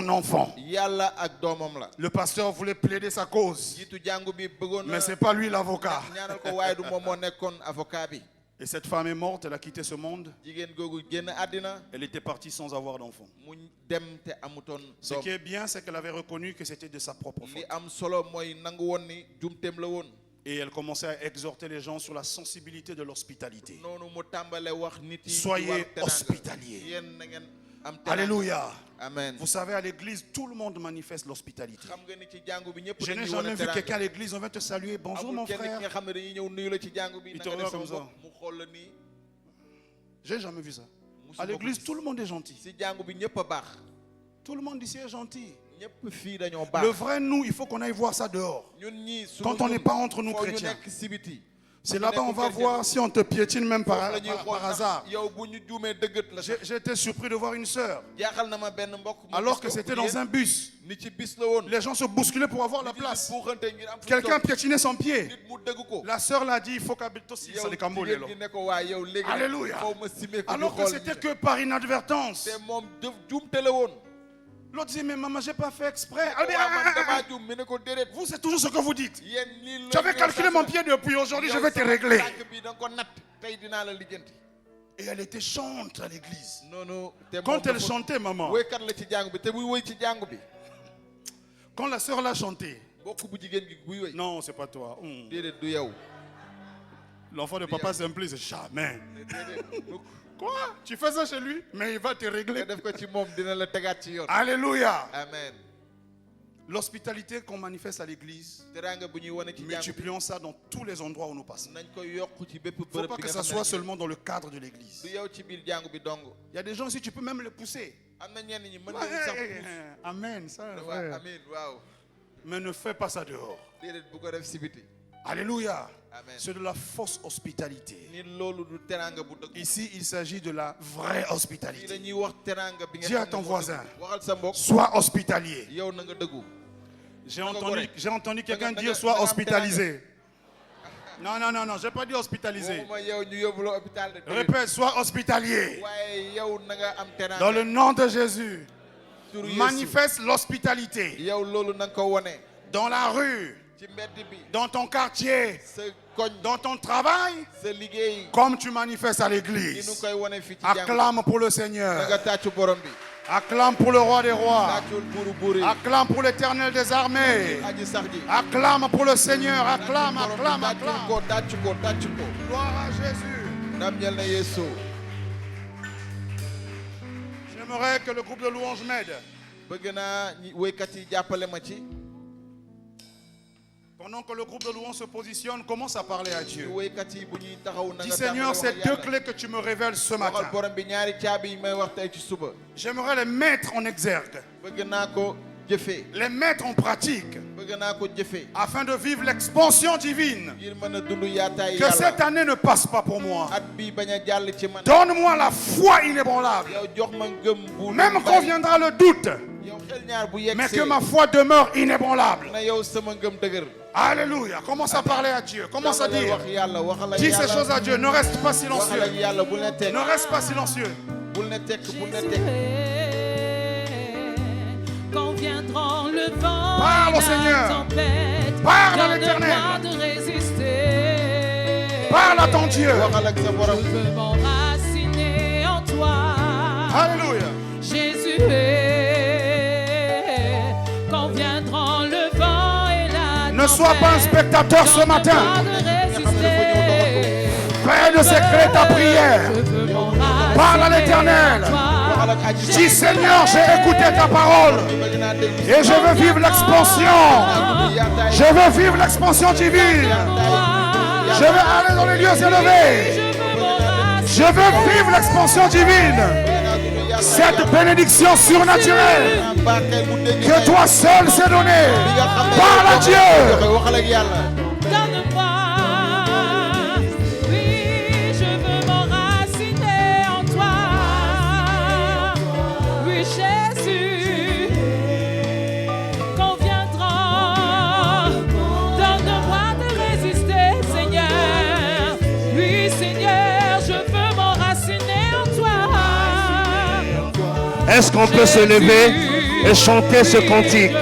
enfant. yàlla ak doomam la. Le pasteur voulait plaider sa cause. jiitu jàngu bi bëggoon na Mais ce n'est pas lui l'avocat. ñaanal ko waaye du moom moo nekkoon avocat bi. Et cette femme est morte, elle a quitté ce monde. jigéen googu génn àddina. Elle était partie sans avoir d'enfant. mu dem te amutoon Ce doom. qui est bien, c'est qu'elle avait reconnu que c'était de sa propre li faute. am solo mooy nangu woon ni jumteem la woon. Et elle commençait à exhorter les gens sur la sensibilité de l'hospitalité. noonu mu tàmbale wax nit yi. Soyez ci wàllu teraanga. hospitaliers. yéen na ngeen am teraanga. Alléluia. amen. Vous savez, à l'église, tout le monde manifeste l'hospitalité. xam nga ni ci jàngu bi ñëpp Je n'ai dañuy jamais wane vu teraanga. quelqu'un à l'église, on vient te saluer. Bonjour mon amul kenn ki nga frère. xam ne dañuy ñëw nuyu la ci jàngu bi. Il na te nga def regarde sama comme bopp mu xool la nii. J'ai jamais vu ça. musuma À ko l'église, gis. tout le monde est gentil. si jàngu bi ñëpp a baax. Tout le monde ici est gentil. ñëpp fii dañoo Le baax. vrai nous, il faut qu'on aille voir ça dehors. ñun ñii suñu Quand on n'est pas entre nous foo ñu chrétiens. nekk si biti. C'est là-bas on va voir si on te piétine même par hasard. yow bu ñu juumee dëggat la. J'ai été surpris de voir une sœur. jaaxal na ma benn mbokk. mu Alors gis que ko c'était bu dans yéen un bus. ni ci bis la woon. Les gens se bousculaient pour avoir la place. buuxante ngir am fu Quelqu'un toog. piétinait son pied. nit mu dëgg ko. La sœur l'a dit, il faut qu'habite aussi. yow Ça décambole, jigéen gi ne ko waa yow léegi. Alléluia. foo ma simee ko Alors ñu que xool c'était ñu que par inadvertance. te moom juumte la woon. L'autre disait, mais maman, j'ai pas fait exprès. Elle dit, waaw man ah, ah, damaa ah. juum mi ne ko déedéet. Vous, c'est toujours ce que vous dites. yéen lii la J'avais calculé mon pied depuis aujourd'hui, je vais te régler. tànk bi da nga ko natt tey dinaa la lijjanti. Et elle était chante à l'église. noonu te Quand moom elle dafa chantait, maman, woykat la ci jàngu bi te buy woy ci jàngu bi. quand la sœur l'a chanté, bokk bu jigéen gi buy woy. non, c'est pas toi. déedéet du yow. L'enfant de papa Simplice, jamais. déedéet mukk. Quoi? Tu fais ça chez lui? Mais il va te nga régler. def ko ci moom dina la tegaat ci yoon. Alléluia. amen. L'hospitalité qu'on manifeste à l'église, teraanga bu ñuy wane ci jàngu bi multiplions ça dans tous les endroits où nous passons. nañ ko yokk ci bépp Il ne faut bërëb pas bi que nga ça xam soit ne seulement dans le cadre de l'église. du yow ci biir jàngu bi dong. Il y a des gens ici, tu peux même les pousser. am na ñenn ñi mën Ouais, nañu sax puus. Amen, ça, waaw frère. amiin waaw. Mais ne fais pas ça dehors. déedéet bu ko def si biti. Alléluia. amen. C'est de la fausse hospitalité. ni loolu du teraanga bu dëgg. Ici, il s'agit de la vraie fii hospitalité. dañuy wax teraanga bi nga Dis à xam ne ton moo voisin. dëgg. waxal sa mbokk. Sois hospitalier. yow na nga dëggu. J'ai entendu quelqu'un Naga- dire naga- sois naga- hospitalisé. Non, non, non, non, j'ai pas dit hospitalisé. waxuma yow ñu yóbbu la hôpital de. Répète, sois hospitalier. waaye yow na nga am teraanga. Dans le nom de Jésus, turu Yeesu. manifeste l'hospitalité. yow loolu na nga ko wone. Dans la rue, ci mbedd bi. dans ton quartier, sa koñ. dans ton travail, sa liggéey. comme tu manifestes à ni nu l'église. koy wone fii ci jàngu. Acclame pour le na Seigneur. nga tàccu borom bi. Acclame pour le roi des rois. tàccul buuru buur yi. Acclame pour l'éternel des armées. aji sax ji. Acclame pour le Seigneur. Acclame, borom bi acclame, tàccul acclame. ko tàccu ko tàccu ko. Gloire à Jésus. ndam ñel na Yeesu. J'aimerais que le groupe de louanges m'aide. bëgg naa ñi woykat yi jàppale ma ci. Pendant que le groupe de louanges se positionne, commence à parler à ñu Dieu. woykat yi bu ñuy taxaw na Dis nga Seigneur, tàmbale ces wax ak deux Yàlla. clés que tu me révèles ce waxal matin, borom bi ñaari caabi yi may wax tey ci suba. j'aimerais les mettre en exergue, bëgg naa ko jëfee. les mettre en pratique, bëgg naa ko jëfee. afin de vivre l'expansion divine. ngir mën a dund yaataay Que cette yàlla. année ne passe pas pour moi. at bi bañ a jàll ci man. Donne-moi la foi inébranlable. yow jox ma ngëm bu. Même quand viendra le doute, yow xel ñaar bu yegg mais que ma foi demeure inébranlable. na yow sama ngëm dëgër. Alléluia. Commence à parler à Dieu. Commence à Tàmbaleel dire. wax yàlla waxal ak Dis ces choses yàlla. à Dieu. Ne reste pas waxal ak silencieux. yàlla bul ne tekk. Ne reste pas silencieux. bul ne tekk bul ne Jésus tekk. est, quand viendront le vent Parle au et Seigneur. la tempête, Parle à donne-moi l'Éternel. de résister. Parle à ton Dieu. waxal ak sa borom. Je veux m'enraciner en toi. Alléluia. Jésus est, quand viendront le vent sois pas un spectateur ce matin. Fais de secret ta prière. Parle à l'Éternel. Dis Seigneur, j'ai écouté ta parole et je veux vivre l'expansion. Je veux vivre l'expansion divine. Je veux aller dans les lieux élevés. Je veux vivre l'expansion divine. Cette bénédiction surnaturelle que toi seul s'est donnée. Parle à Dieu. Donne-moi, oui, je veux m'enraciner en toi. Oui, Jésus, quand viendra, donne-moi de résister, Seigneur. Oui, Seigneur, je veux m'enraciner en toi. Est-ce qu'on peut se lever et chanter ce cantique?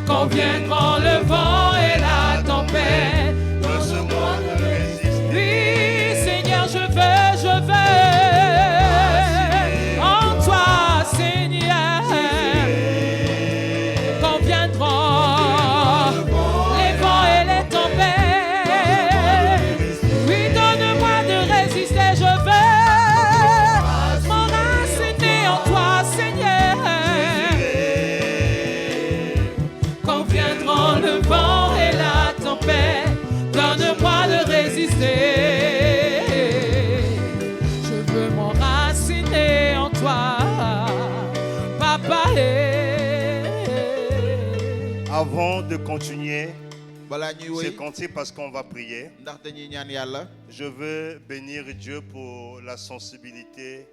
Quand viendra le vent et la tempête, oui, Seigneur, je veux en toi, Seigneur. Quand viendront les vents et les tempêtes, oui, donne-moi de résister, je veux m'enraciner en toi, Seigneur. Quand viendront le vent et la tempête, donne-moi de résister. Je veux m'enraciner en toi, Papa. Avant de continuer balaa ñuy ce woy cantique parce qu'on va prier, ndax dañuy ñaan yàlla je veux bénir Dieu pour la sensibilité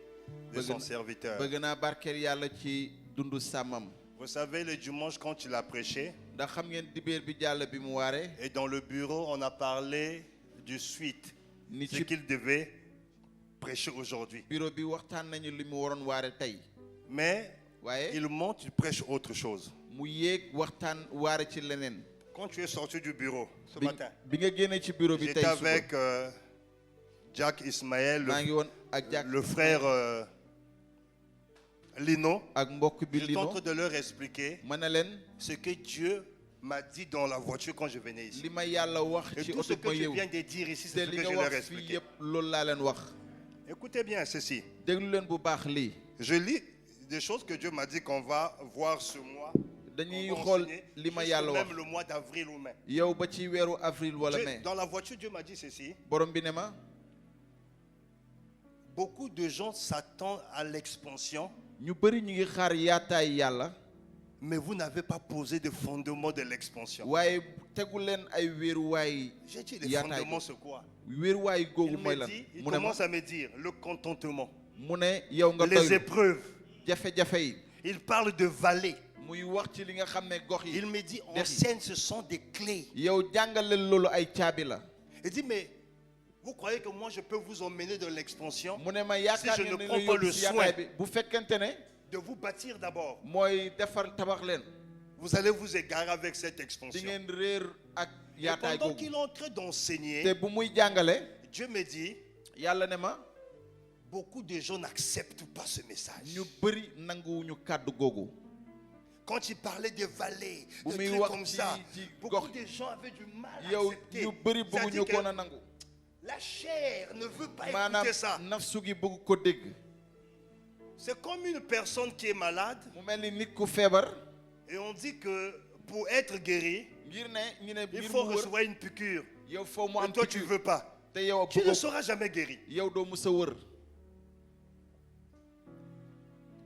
de son Bëgg- serviteur. bëgg naa barkeel yàlla ci dundu sàmmam. Vous savez, le dimanche quand il a prêché, ndax xam ngeen dibéer bi jàll bi mu waare et dans le bureau, on a parlé du suite, ni ce ci qu'il devait prêcher aujourd'hui. bureau bi waxtaan nañu li mu waroon waare tey Mais waaye il monte, il prêche autre chose. mu yéeg waxtaan waare ci leneen. Quand tu es sorti du bureau ce matin, bi nga génnee ci bureau bi j'étais tey avec Jack Ismaël, maa ngi woon ak Jack le frère Lino. ak mbokk bi J'étais en Lino train de leur expliquer ma ne leen ce que Dieu m'a dit dans la voiture quand je venais ici. li ma yàlla wax Et ci tout ce oto que ma je yeewu viens de dire ici, te c'est ce li que nga je leur ai wax fii expliqué. yëpp loolu laa leen wax. Écoutez bien ceci. déglu leen bu baax lii Je lis des choses que Dieu m'a dit qu'on va voir ce mois. dañuy On va xool enseigner li ma jusqu'au yàlla wax même le mois d'avril ou mai. yow ba ci weeru avril wala mai Dans la voiture, Dieu m'a dit ceci. borom bi ne ma Beaucoup de gens s'attendent à l'expansion, ñu bëri ñu ngi xaar yaataay yàlla mais vous n'avez pas posé de fondement de l'expansion. waaye tegu leen ay wéeruwaay J'ai dit les yaataay fondements, c'est quoi? wéeruwaay googu Il mooy me lan dit, il mu ne ma commence à me dire le contentement, mu ne yow nga les doylu épreuves. jafe-jafe yi Il parle de vallées. muy wax ci li nga xam ne gox yi Il me dit, Des- enseigne, ce sont des clés. yow jàngaleel loolu ay caabi la Il dit, mais vous croyez que moi je peux vous emmener dans l'expansion mu ne ma yaakaar Si je ngeen ne ne prends la pas yóbbu le si soin. yaataay bi bu fekkente ne de vous bâtir d'abord? mooy defar tabax leen Vous allez vous égarer avec cette di expansion. ngeen réer ak Et yaataay pendant googu qu'il est en train d'enseigner, te bu muy jàngale Dieu me dit, yàlla ne ma beaucoup de gens n'acceptent pas ce message. ñu bëri nanguwuñu kàddu googu Quand il parlait des vallées, Bu de muy trucs wax comme ci- ça, ci beaucoup gox de gens avaient du mal à yow accepter. ñu bëri C'est-à-dire bëgguñu que koon a nangu la chair ne veut pas maanaam écouter ça. nafsu gi bëgg ko dégg C'est comme une personne qui est malade mu mel ni nit ku feebar et on dit que pour être guéri, ngir ne ñu ne il ngir faut mu wër recevoir une piqûre. yow foo mu Et am toi, tu ne piqûre veux pas. te yow Tu ne bëggoo seras jamais guéri. yow doo mus a wër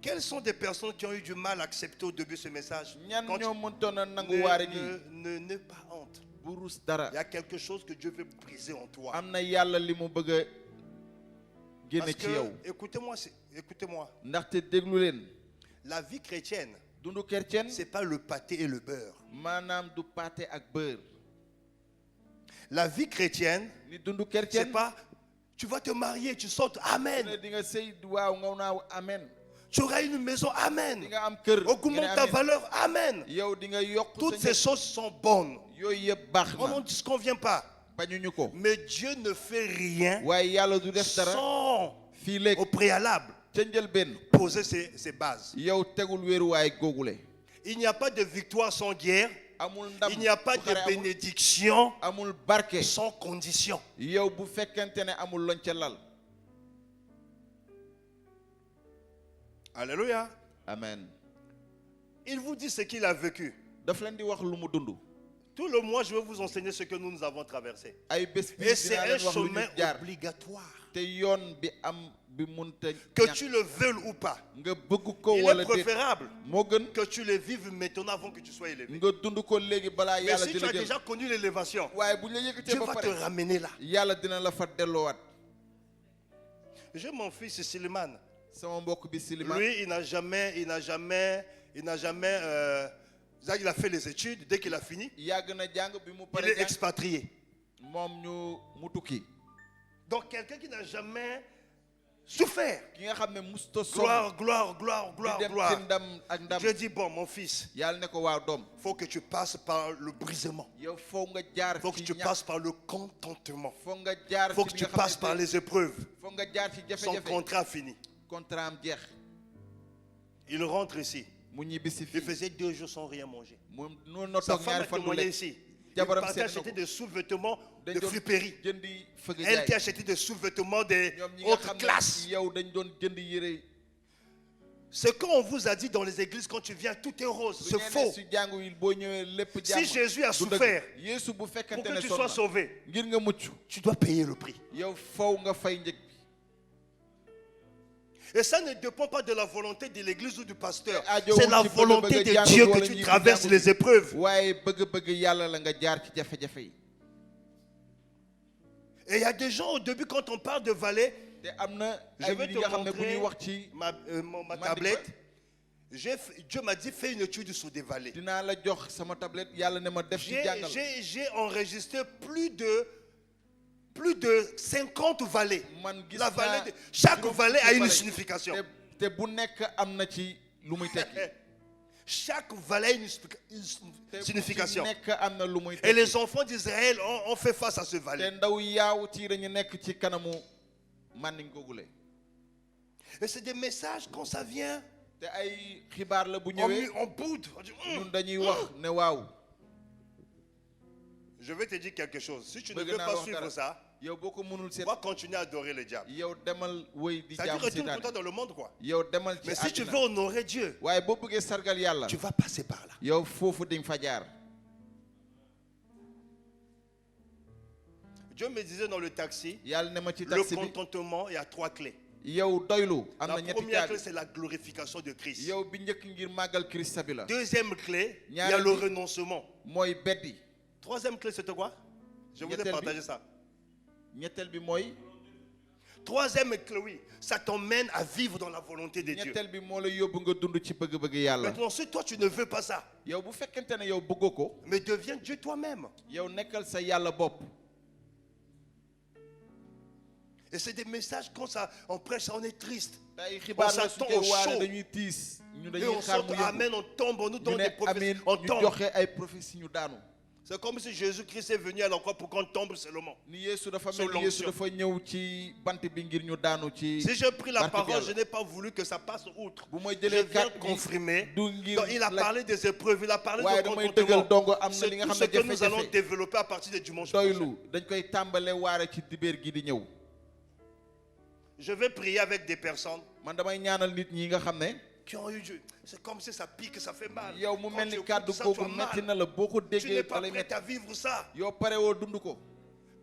Quelles sont des personnes qui ont eu du mal à accepter au début ce message? ñan Quand ñoo mëntoon a nangu ne, waare gi ne pas honte. bu rus dara Il y a quelque chose que Dieu veut briser en toi. am na yàlla li mu bëgg a génne Parce ci yow que, écoutez-moi, écoutez-moi, ndaxte déglu leen la vie chrétienne, dundu chrétien c'est pas le pâté et le beurre. maanaam du pâté ak beurre La vie chrétienne, ni dundu c'est chrétien pas tu vas te marier, tu sautes, ne amen. di nga sëy waaw nga naaw amen Tu auras une maison, di amen. nga am kër nga ne Augmente ta amen. valeur, amen. yow di nga yokk Toutes sa ces njëg. choses sont bonnes. yooyu yëpp baax On na n'en disconvient pas. bañuñu ko Mais Dieu ne fait rien waaye yàlla du def dara sans, fii léegi au préalable, ca njëlbéen poser ses bases. yow tegul wéeruwaay googule Il n'y a pas de victoire sans guerre. amul ndam Il n'y a pas bu xare de amul. bénédiction Amul barke sans condition. yow bu fekkente ne amul loñ ca lal. Alléluia. Amen. Il vous dit ce qu'il a vécu. daf leen di wax lu mu dund. Tout le mois, je vais vous enseigner ce que nous avons traversé. ay bés bi Et c'est dinaa un leen wax lu chemin ñu jaar obligatoire. te yoon bi am bi munta Que ñàkk tu le veuilles ou pas. nga bëgg ko Il est wala déet préférable moo gën que tu le vives maintenant avant que tu sois élevé. nga dund ko léegi balaa Mais yàlla si di tu la as jël. déjà connu l'élévation, waaye bu ñu la yëkkatee Dieu ba va te pare ramener là. yàlla dina la fa delloowaat. J'ai mon fils Siliman. sama mbokk bi Siliman Lui, il a fait les études. Dès qu'il a fini, yàgg na jàng bi mu il pare est jàng expatrié. moom mu tukki. Donc quelqu'un qui n'a jamais souffert. ki nga xam ne musta sonn Gloire, gloire, gloire, di gloire, dem ci gloire. ndam ak ndam. Dieu dit, bon, mon fils, yàlla ne ko waaw doom il faut que tu passes par le brisement. yow foog nga jaar Il faut que ci tu ñàkk. passes par le contentement. foog nga jaar Il faut que ci tu li nga passes xam par ne les épreuves. foog nga jaar ci Son jafe-jafe. contrat fini. contrat am jeex Il rentre ici. mu ñibbisi Il fii faisait 2 jours sans rien manger. mu noonu na Sa toog femme ñaari a fan du témoigné lekk. ici. Il jabaram partait seet na acheter ko des sous-vêtements de dañ doon friperie. jëndi fëgg Elle qui jaay achetait des sous-vêtements des ñoom ñi nga autres xam classes. ne yow dañ doon jënd yére. Ce qu'on vous a dit dans les églises quand tu viens, tout est rose. C'est faux. si jàngu yi boo ñëwee lépp jàmm. Si Jésus a du dëgg. souffert Yeesu bu pour fekkente que ne tu sonn sois na sauvé, ngir nga mucc tu dois payer le prix. yow faw nga fay njëg bi. Et ça ne dépend pas de la volonté de l'église ou du pasteur. aajo C'est wul la ci bëgg-bëgg volonté de jàngu Dieu wala que tu ñi traverses jàngu. les épreuves. waaye bëgg-bëgg yàlla la nga jaar ci jafe-jafe yi. Et il y a des gens au début, quand on parle de vallée, te am na je ay vais nit te yi nga xam ne bu montrer ñuy wax ci ma tablette. Dieu m'a dit, fais une étude sur des vallées. dinaa la jox sama tablette yàlla ne ma def ci jàngal. J'ai enregistré plus de 50 vallées. man gis La naa vallée chaque juróom vallée a fukki une vallée. signification. te bu nekk am na ci lu muy tekki. Chaque vallée a une te signification. bu ci nekk am na lu muy Et tekki. les enfants d'Israël ont fait face à ce te vallée. ndaw yaaw ci dañu nekk ci kanamu màndiŋ googule. Et c'est des messages quand ça vient. te ay xibaar la bu On ñëwee boude. On dit, ñun dañuy wax ne waaw. Je vais te dire quelque chose. Si tu ne bëgg veux naa pas wax suivre dara. ça, yow boo ko mënul seet on va continuer à adorer le diable. yow demal wëy di Ça dit, jaamu retourne pour toi seytaane dans le monde, quoi. yow demal ci Mais si tu veux àddina honorer Dieu, waaye boo bëggee sargal yàlla tu vas passer par là. yow foofu di nga fa jaar. Dieu me disait dans le taxi, yàlla ne ma ci le taxi bi contentement, il y a 3 clés. yow doylu am La na ñetti première clé, caabi. c'est la glorification de Christ. yow bi njëkk ngir màggal Christ bi la. Deuxième clé, il y a Ñaareel le bi- renoncement. mooy beddi. Troisième clé, c'était quoi? Je vous ai Ñetteel bi- partagé ça. ñetteel bi mooy. Troisième clé, oui, ça t'emmène à vivre dans la volonté de Dieu. ñetteel bi moo la yóbbu nga dund ci bëgg-bëgg yàlla. Maintenant, si toi tu ne veux pas ça, yow bu fekkente ne yow bëggoo ko. mais deviens Dieu toi-même. yow nekkal sa yàlla bopp. Et c'est des messages quand ça, on prêche, ça, on est triste. te ay xibaar la su s'attend koy au waare chaud. dañuy tiis. ñu Et dañuy on xaar sort, mu yëngu. amen, on tombe, on nous ñu donne ne des prophéties, amiin on ñu tombe. joxe ay prophéties ñu daanu. C'est comme si Jésus-Christ est venu à la croix pour qu'on tombe seulement. ni Yeesu dafa Sur mel ni Yeesu l'onction. dafa ñëw ci bant bi ngir ñu daanu ci. Si j'ai pris la barke bi parole, je yàlla. n'ai pas voulu que ça passe outre. bu may Je jëlee viens kàddu confirmer. du ngir Donc, il a la- parlé des épreuves, il a parlé waaye de damay contentement. dëggal dongo am na C'est li nga tout xam ce ne que nous allons jafe-jafe. développer à partir de dimanche prochain. doylu dañ koy tàmbale waare ci dibéer gi di ñëw. Je vais prier avec des personnes man damay ñaanal nit ñi nga xam ne. qui ont eu Dieu. C'est comme si ça pique, ça fait mal. yow mu Quand mel tu ni écoutes kàddu ça, tu as googu mal. metti na la boo ko Tu n'es déggee pas da lay prêt metti. à vivre ça. yow pare woo dund ko.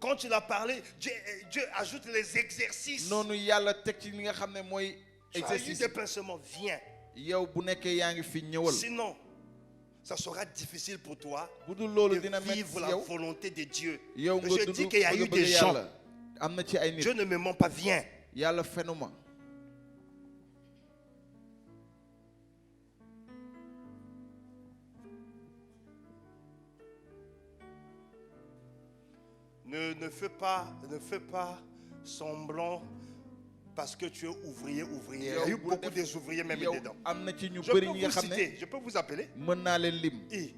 Quand il a parlé, Dieu ajoute les exercices. noonu yàlla teg ci li nga xam ne mooy Tu as eu exercice. des pincements, viens. yow bu nekkee yaa ngi fi ñëwal. Sinon, ça sera difficile pour toi bu dul loolu de dina metti vivre si la yow. volonté de Dieu. yow Mais nga je dund dis qu'il y a eu bëgg-bëgg des gens. yàlla. am na ci ay nit. Dieu ne me ment pas, viens. yàlla fenuma. Ne fais pas semblant parce que tu es ouvrier. Il y a eu beaucoup des ouvriers même yow dedans. am na ci ñu Je bëri peux ñi nga vous xam ne citer, je peux vous appeler. mën naa leen lim. Et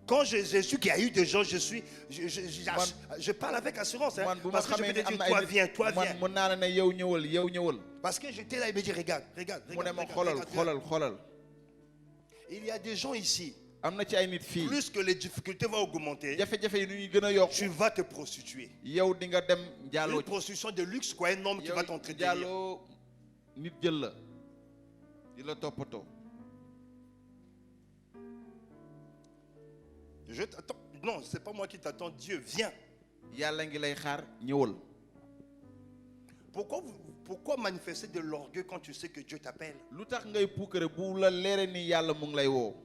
quand j'ai su qu'il y a eu des gens, je parle avec assurance. Hein, man bu ma parce que je xamee peux ne te am dire, na toi ay viens, nit toi viens. man mën naa la ne yow ñëwal yow ñëwal. Parce que j'étais là, il me dit, regarde. mu ne ma xoolal xoolal xoolal. Il y a des gens ici. am na ci ay nit fii plus que les difficultés vont augmenter, jafe-jafe yi nu ñuy gën a yokk tu vas te prostituer. yow di nga dem njaaloo Une prostitution de luxe, quoi, un homme qui yow va t'entretenir. njaaloo nit jël la di la toppatoo. Je t'attends. Non, c'est pas moi qui t'attends. Dieu, viens. yàlla ngi lay xaar ñëwal. Pourquoi manifester de l'orgueil quand tu sais que Dieu t'appelle? lu tax ngay puukare bu la leere ni yàlla mu ngi lay woo.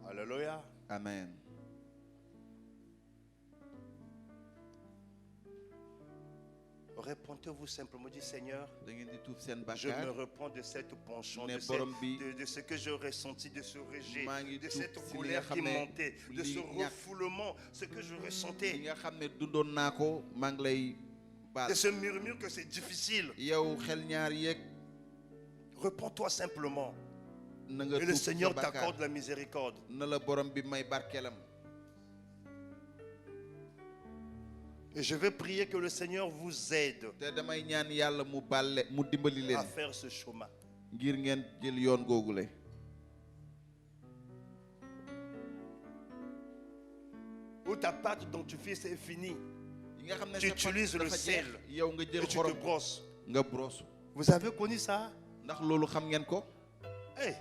Alléluia. Amen. Répondez-vous simplement, dis Seigneur, da ngeen di tuub seen je me bàkkaar. repens de cette penchant, Ne de borom bi, ce que j'ai ressenti, de ce rejet, maa ngi de tuub cette si li colère nga qui xam ne montait, de li ce ñàkk refoulement, ce que je li ressentais, nga xam ne dundoon naa ko maa ngi lay baal. de ce murmure que c'est difficile. yow xel ñaar yeeg Repends-toi simplement na nga et le tuub sa Seigneur bàkkaar. t'accorde la miséricorde. na la borom bi may barkeelam. Et je vais prier que le Seigneur vous aide te damay ñaan yàlla mu bàlle mu dimbali à leen faire ce chemin. ngir ngeen jël yoon googule. Où ta pâte dentifrice est finie, yi nga xam ne tu sa pâte utilises le dafa sel jeex, yow nga et jël tu te xorom brosses. nga brosse. Vous avez connu ça? ndax loolu xam ngeen ko. Hey.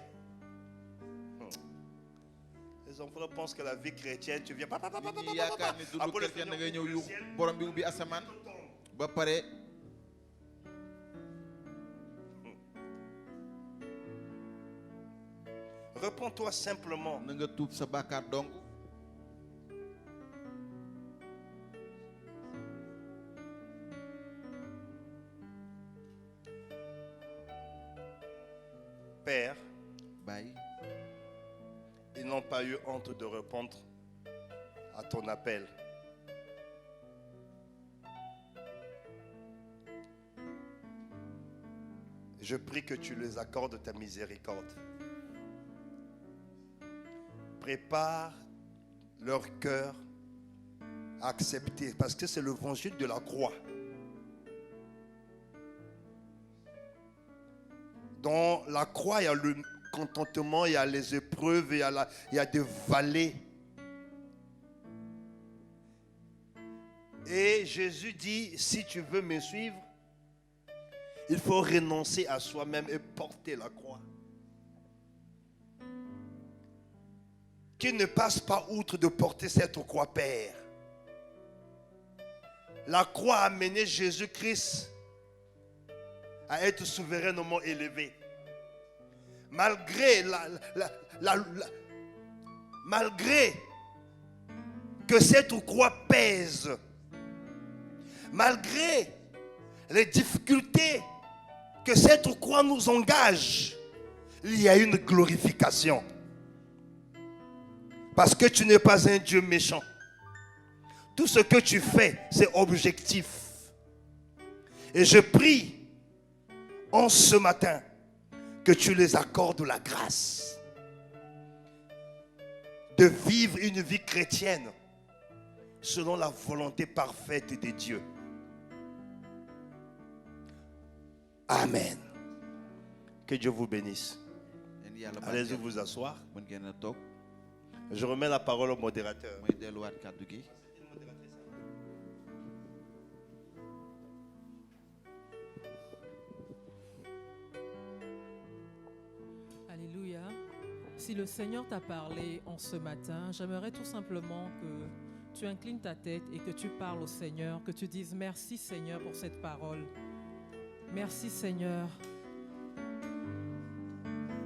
Les enfants pensent que la vie chrétienne, tu viens. nit ñi yaakaar ni dundu Après le chrétien da Seigneur ngay ñëw ouvre yu le ciel, borom bi ubbi asamaan ba pare. Repends-toi simplement. na nga tuub sa bàkkaar donc. Père, bàyyi ils n'ont pas eu honte de répondre à ton appel. Je prie que tu les accordes ta miséricorde. Prépare leur cœur à accepter, parce que c'est l'évangile de la croix. Dans la croix, il y a le contentement, il y a les épreuves, il y a des vallées. Et Jésus dit, si tu veux me suivre, il faut renoncer à soi-même et porter la croix. Qu'il ne passe pas outre de porter cette croix, Père. La croix a amené Jésus-Christ à être souverainement élevé. Malgré malgré que cette croix pèse, malgré les difficultés que cette croix nous engage, il y a une glorification. Parce que tu n'es pas un Dieu méchant. Tout ce que tu fais, c'est objectif. Et je prie en ce matin que tu les accordes la grâce de vivre une vie chrétienne selon la volonté parfaite de Dieu. Amen. Que Dieu vous bénisse. yéen yàlla Allez-y barkeel. vous asseoir. mën ngeen a toog. Je remets la parole au modérateur. mooy delluwaat kàddu gi. Alléluia. Si le Seigneur t'a parlé en ce matin, j'aimerais tout simplement que tu inclines ta tête et que tu parles au Seigneur, que tu dises merci Seigneur pour cette parole. Merci Seigneur.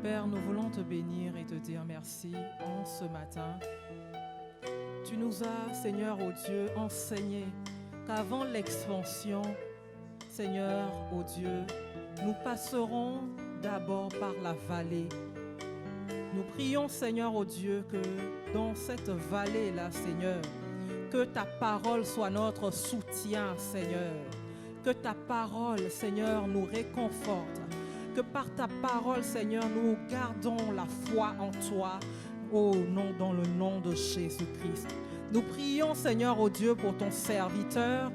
Père, nous voulons te bénir et te dire merci en ce matin. Tu nous as, Seigneur, ô Dieu, enseigné qu'avant l'expansion, Seigneur, ô Dieu, nous passerons d'abord par la vallée. Nous prions, Seigneur, ô Dieu, que dans cette vallée-là, Seigneur, que ta parole soit notre soutien, Seigneur. Que ta parole, Seigneur, nous réconforte. Que par ta parole, Seigneur, nous gardons la foi en toi, oh non, dans le nom de Jésus-Christ. Nous prions, Seigneur, ô Dieu, pour ton serviteur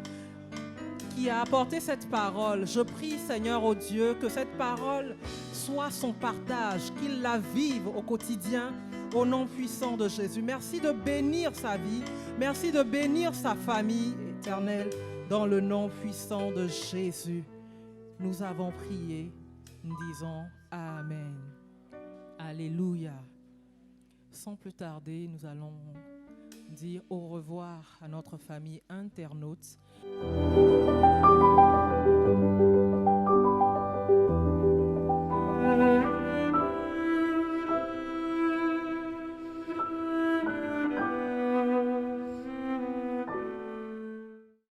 qui a apporté cette parole. Je prie, Seigneur, oh Dieu, que cette parole soit son partage, qu'il la vive au quotidien, au nom puissant de Jésus. Merci de bénir sa vie. Merci de bénir sa famille éternelle, dans le nom puissant de Jésus. Nous avons prié. Nous disons Amen. Alléluia. Sans plus tarder, nous allons dire au revoir à notre famille internaute.